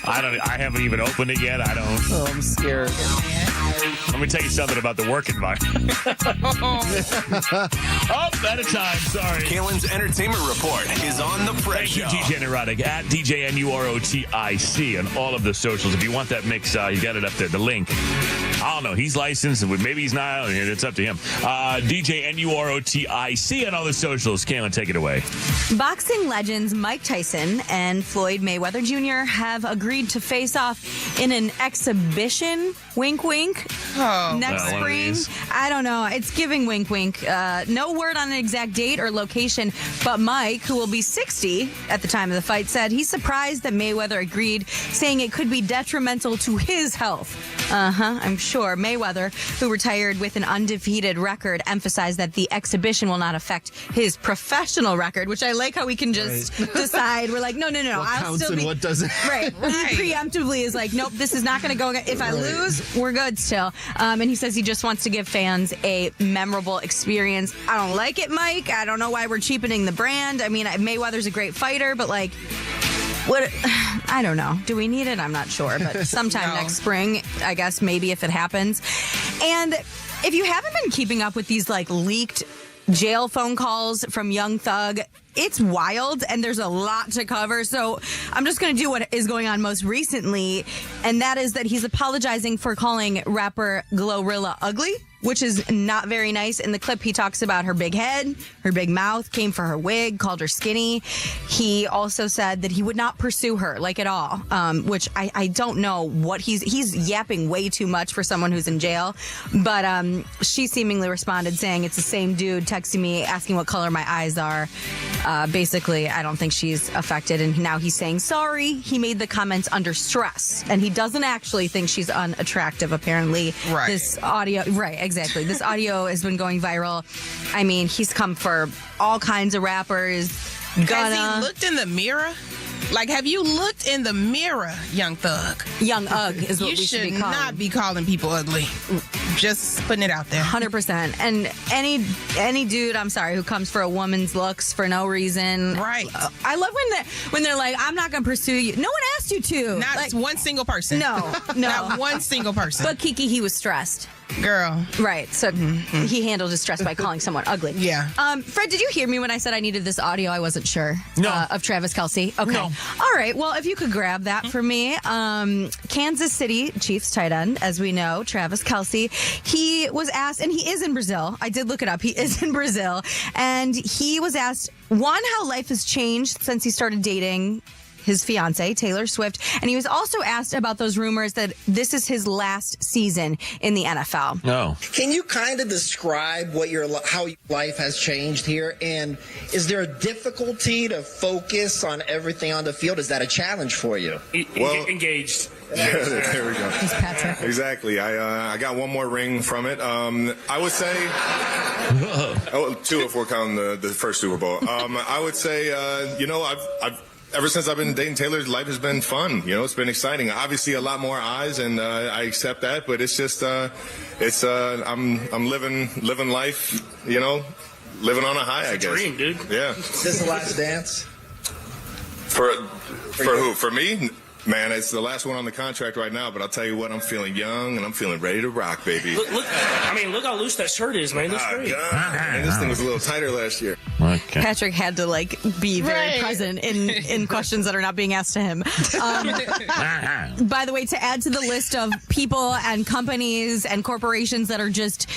I haven't even opened it yet. I don't. Oh, I'm scared. Let me tell you something about the work environment. Out of time. Sorry. Kalen's Entertainment Report is on the Fred Show. Thank you, DJ Neurotic, at DJ NUROTIC on all of the socials. If you want that mix, you got it up there. The link. I don't know. He's licensed. Maybe he's not. It's up to him. DJ NUROTIC on all the socials. Kalen, take it away. Boxing legends Mike Tyson and Floyd Mayweather Jr. have agreed to face off in an exhibition. Wink, wink. Next spring. I don't know. It's giving wink, wink. No word on an exact date or location, but Mike, who will be 60 at the time of the fight, said he's surprised that Mayweather agreed, saying it could be detrimental to his health. I'm sure. Mayweather, who retired with an undefeated record, emphasized that the exhibition will not affect his professional record, which I like how we can just decide. We're like, no. What I'll counts still and be what doesn't. Right. He preemptively is like, nope, this is not going to go. If I lose, we're good still. And he says he just wants to give fans a memorable experience. I don't like it, Mike. I don't know why we're cheapening the brand. I mean, Mayweather's a great fighter, but like, what? I don't know. Do we need it? I'm not sure. But sometime next spring, I guess, maybe if it happens. And if you haven't been keeping up with these like leaked jail phone calls from Young Thug, it's wild and there's a lot to cover. So I'm just going to do what is going on most recently. And that is that he's apologizing for calling rapper Glorilla ugly, which is not very nice. In the clip, he talks about her big head, her big mouth, came for her wig, called her skinny. He also said that he would not pursue her, like at all, which I don't know what he's yapping way too much for someone who's in jail. But she seemingly responded saying, it's the same dude texting me, asking what color my eyes are. Basically, I don't think she's affected. And now he's saying sorry. He made the comments under stress. And he doesn't actually think she's unattractive, apparently. Right. This audio, right, exactly. This audio has been going viral. I mean, he's come for all kinds of rappers. Gunna. Has he looked in the mirror? Like, have you looked in the mirror, Young Thug? Young Ugg is what we should be calling. You should not be calling people ugly. Just putting it out there. 100%. And any dude, I'm sorry, who comes for a woman's looks for no reason. Right. I love when they're like, I'm not going to pursue you. No one asked you to. Not like, one single person. No. Not one single person. But Kiki, he was stressed. Girl. Right. So he handled his stress by calling someone ugly. Yeah. Fred, did you hear me when I said I needed this audio? I wasn't sure. No. Of Travis Kelce. Okay. No. All right. Well, if you could grab that for me. Kansas City Chiefs tight end, as we know, Travis Kelce. He was asked, and he is in Brazil. I did look it up. He is in Brazil. And he was asked, one, how life has changed since he started dating his fiance, Taylor Swift. And he was also asked about those rumors that this is his last season in the NFL. No. Can you kind of describe how your life has changed here? And is there a difficulty to focus on everything on the field? Is that a challenge for you? Well, engaged. There we go. He's Patrick. Exactly. I got one more ring from it. I would say, two if we're counting the first Super Bowl. I would say, I've ever since I've been dating Taylor, life has been fun. It's been exciting. Obviously, a lot more eyes, and I accept that. But it's just, I'm living life. Living on a high. I guess. Dream, dude. Yeah. Is this the last dance? For who? For me? Man, it's the last one on the contract right now, but I'll tell you what, I'm feeling young and I'm feeling ready to rock, baby. Look how loose that shirt is, man. That's great. Man, this thing was a little tighter last year. Okay. Patrick had to be very present in questions that are not being asked to him. By the way, to add to the list of people and companies and corporations that are just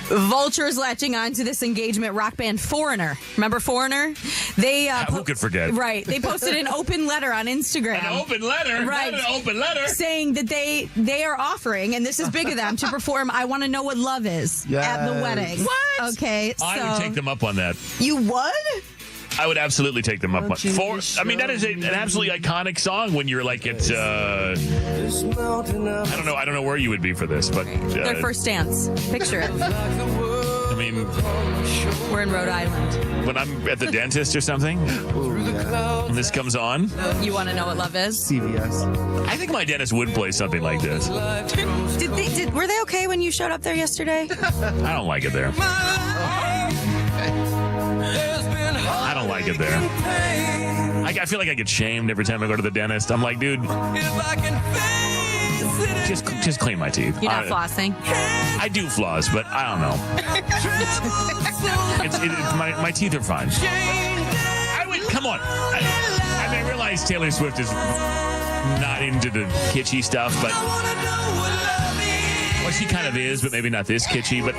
vultures latching onto this engagement, rock band Foreigner. Remember Foreigner? They who could forget? Right. They posted an open letter on Instagram. An open letter? Right. Not an open letter. Saying that they are offering, and this is big of them, to perform I Want to Know What Love Is at the wedding. What? Okay. I would take them up on that. You would? I would absolutely take them up on that is an absolutely iconic song when you're like at I don't know where you would be for this, but their first dance. Picture it. I mean, we're in Rhode Island. When I'm at the dentist or something, and this comes on. You want to know what love is? CVS. I think my dentist would play something like this. Were they okay when you showed up there yesterday? I don't like it there. I don't like it there. I feel like I get shamed every time I go to the dentist. I'm like, dude, just clean my teeth. You're not flossing? I do floss, but I don't know. My teeth are fine. Come on. I mean, I realize Taylor Swift is not into the kitschy stuff, but well, she kind of is, but maybe not this kitschy. But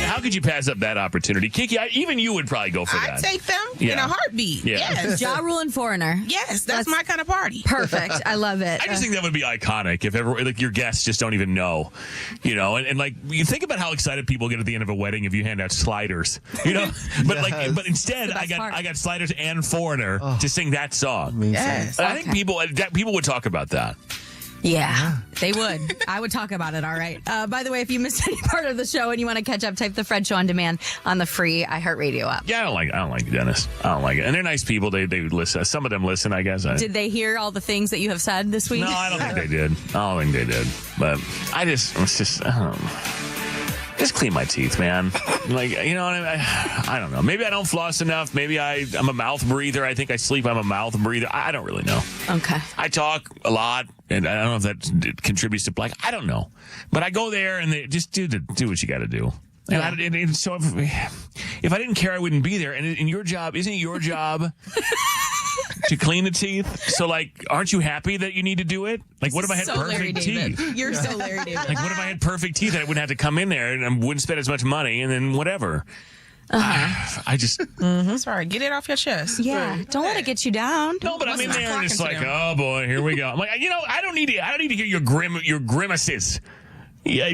how could you pass up that opportunity? Kiki, even you would probably go for that. I'd take them in a heartbeat. Yeah. Yes. Ja Rule and Foreigner. Yes, that's my kind of party. Perfect. I love it. I just think that would be iconic if ever, like, your guests just don't even know, you know, and like you think about how excited people get at the end of a wedding if you hand out sliders, you know, but but instead I got sliders and Foreigner to sing that song. Yes. I think people would talk about that. Yeah, they would. I would talk about it, all right. By the way, if you missed any part of the show and you want to catch up, type The Fred Show on demand on the free iHeartRadio app. Yeah, I don't like Dennis. I don't like it. And they're nice people. They listen. Some of them listen, I guess. Did they hear all the things that you have said this week? No, I don't think they did. But just clean my teeth, man. Like, you know what I don't know. Maybe I don't floss enough. Maybe I'm a mouth breather. I think I sleep. I'm a mouth breather. I don't really know. Okay. I talk a lot, and I don't know if that contributes to black. I don't know. But I go there, and they just do what you got to do. And so if I didn't care, I wouldn't be there. And your job, isn't it your job to clean the teeth? So, like, aren't you happy that you need to do it? Like, what if I had perfect teeth? You're so Larry David. Like, what if I had perfect teeth and I wouldn't have to come in there and I wouldn't spend as much money and then whatever? I just... Sorry, get it off your chest. Yeah, don't let it get you down. No, but I'm in there and it's like, oh boy, here we go. I'm like, you know, I don't need to hear your grimaces. Yeah, I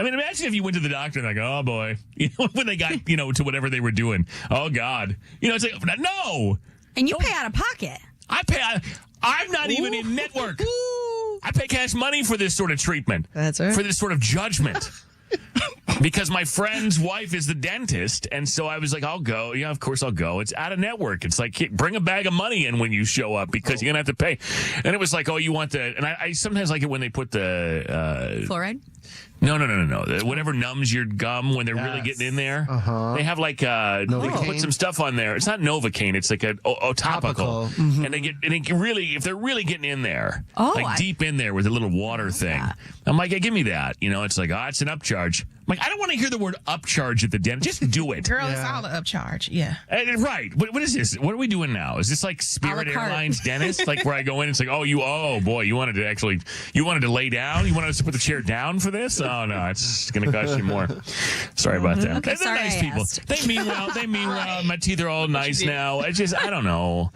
mean, imagine if you went to the doctor and like, oh boy, you know, when they got, you know, to whatever they were doing. Oh God, you know, it's like, no. And you pay out of pocket. I'm not even in network. I pay cash money for this sort of treatment. That's right. For this sort of judgment. Because my friend's wife is the dentist, and so I was like, I'll go. Yeah, of course I'll go. It's out of network. It's like, bring a bag of money in when you show up because you're going to have to pay. And it was like, oh, you want the... And I sometimes like it when they put the... Fluoride? No. Whatever numbs your gum when they're really getting in there. They have like they can put some stuff on there. It's not Novocaine. It's like a topical. And if they're really getting in there, deep in there with a little water thing. I'm like, hey, give me that. You know, it's like, it's an upcharge. I'm like, I don't want to hear the word upcharge at the dentist. Just do it. Girl, it's all an upcharge. Yeah. Right. What is this? What are we doing now? Is this like Spirit Airlines dentist? Like where I go in, it's like, oh boy, you wanted to lay down? You wanted us to put the chair down for this? Oh no, it's going to cost you more. Sorry about that. Okay, they're nice people. They mean well. My teeth are all nice now. I don't know.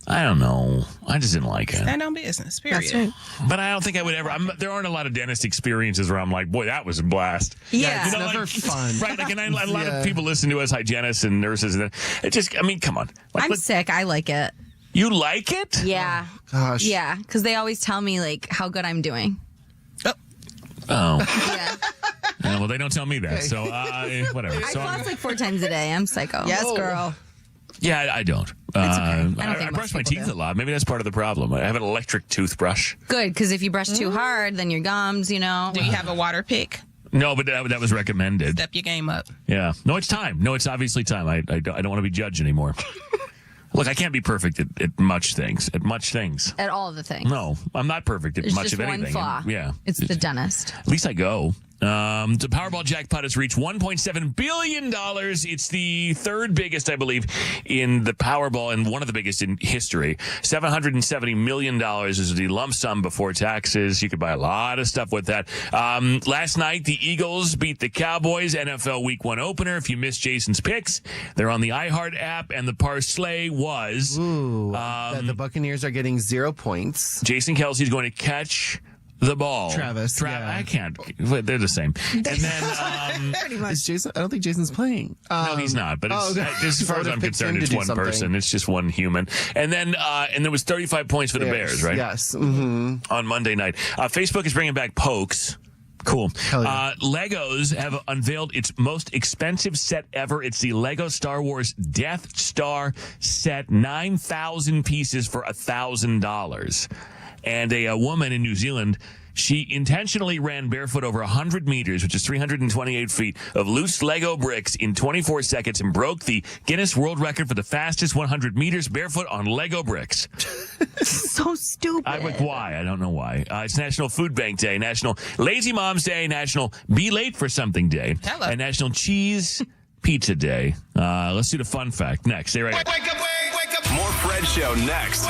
I just didn't like it. Stand on business, period. That's right. But I don't think I would ever. there aren't a lot of dentist experiences where I'm like, boy, that was a blast. Yeah, it's never fun. Right? Like, and a lot of people listen to us, hygienists and nurses, and it just. I mean, come on. I'm sick. I like it. You like it? Yeah. Oh, gosh. Yeah, because they always tell me like how good I'm doing. Oh. Yeah. Well, they don't tell me that, so whatever. I floss like 4 times a day. I'm psycho. Yes, girl. Yeah, I don't. Okay. I brush my teeth a lot. Maybe that's part of the problem. I have an electric toothbrush. Good, because if you brush too hard, then your gums, you know. Do you have a water pick? No, but that was recommended. Step your game up. Yeah. No, it's time. No, it's obviously time. I don't want to be judged anymore. Look, I can't be perfect at much things. At all of the things. No, I'm not perfect at There's much just of anything. one flaw. Yeah. It's the dentist. At least I go. The Powerball jackpot has reached $1.7 billion. It's the third biggest, I believe, in the Powerball and one of the biggest in history. $770 million is the lump sum before taxes. You could buy a lot of stuff with that. Last night, the Eagles beat the Cowboys, NFL Week 1 opener. If you missed Jason's picks, they're on the iHeart app, and the parlay was... the Buccaneers are getting 0 points. Jason Kelsey's going to catch... the ball. Travis. Yeah. I can't. They're the same. And then... Is Jason? I don't think Jason's playing. No, he's not. But as far as I'm concerned, it's one person. It's just one human. And then and there was 35 points for the Bears, right? Yes. Mm-hmm. On Monday night. Facebook is bringing back Pokes. Cool. Yeah. Legos have unveiled its most expensive set ever. It's the Lego Star Wars Death Star set, 9,000 pieces for $1,000. And a woman in New Zealand She intentionally ran barefoot over 100 meters, which is 328 feet, of loose Lego bricks in 24 seconds and broke the Guinness World Record for the fastest 100 meters barefoot on Lego bricks. So stupid. I'm like, why? I don't know why. It's National Food Bank Day, National Lazy Moms Day, National Be Late for Something Day, and National Cheese Pizza Day. Let's do the fun fact next. Stay right here. Wake up. More Fred Show next.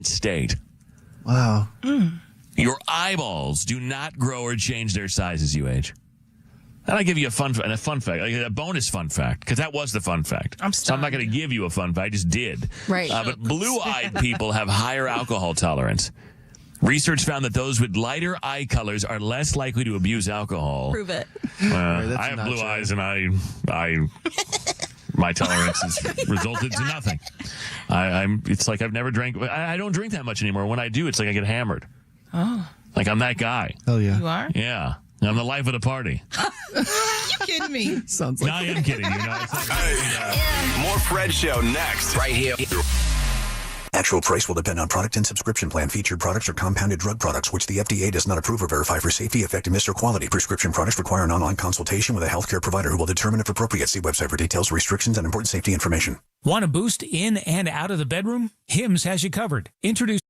state. Wow. Your eyeballs do not grow or change their size as you age. And I give you a fun fact, like a bonus fun fact, because that was the fun fact. So I'm not going to give you a fun fact. I just did. Right. But blue-eyed people have higher alcohol tolerance. Research found that those with lighter eye colors are less likely to abuse alcohol. Prove it. I have blue eyes, and my tolerance has resulted to nothing. It's like I've never drank. I don't drink that much anymore. When I do, it's like I get hammered. Oh. Like I'm that guy. Oh yeah. You are? Yeah. I'm the life of the party. You kidding me? Sounds No, I am kidding. You know, it's like, More Fred Show next. Right here. Actual price will depend on product and subscription plan. Featured products are compounded drug products, which the FDA does not approve or verify for safety, effectiveness, or quality. Prescription products require an online consultation with a healthcare provider who will determine if appropriate. See website for details, restrictions, and important safety information. Want a boost in and out of the bedroom? Hims has you covered. Introduce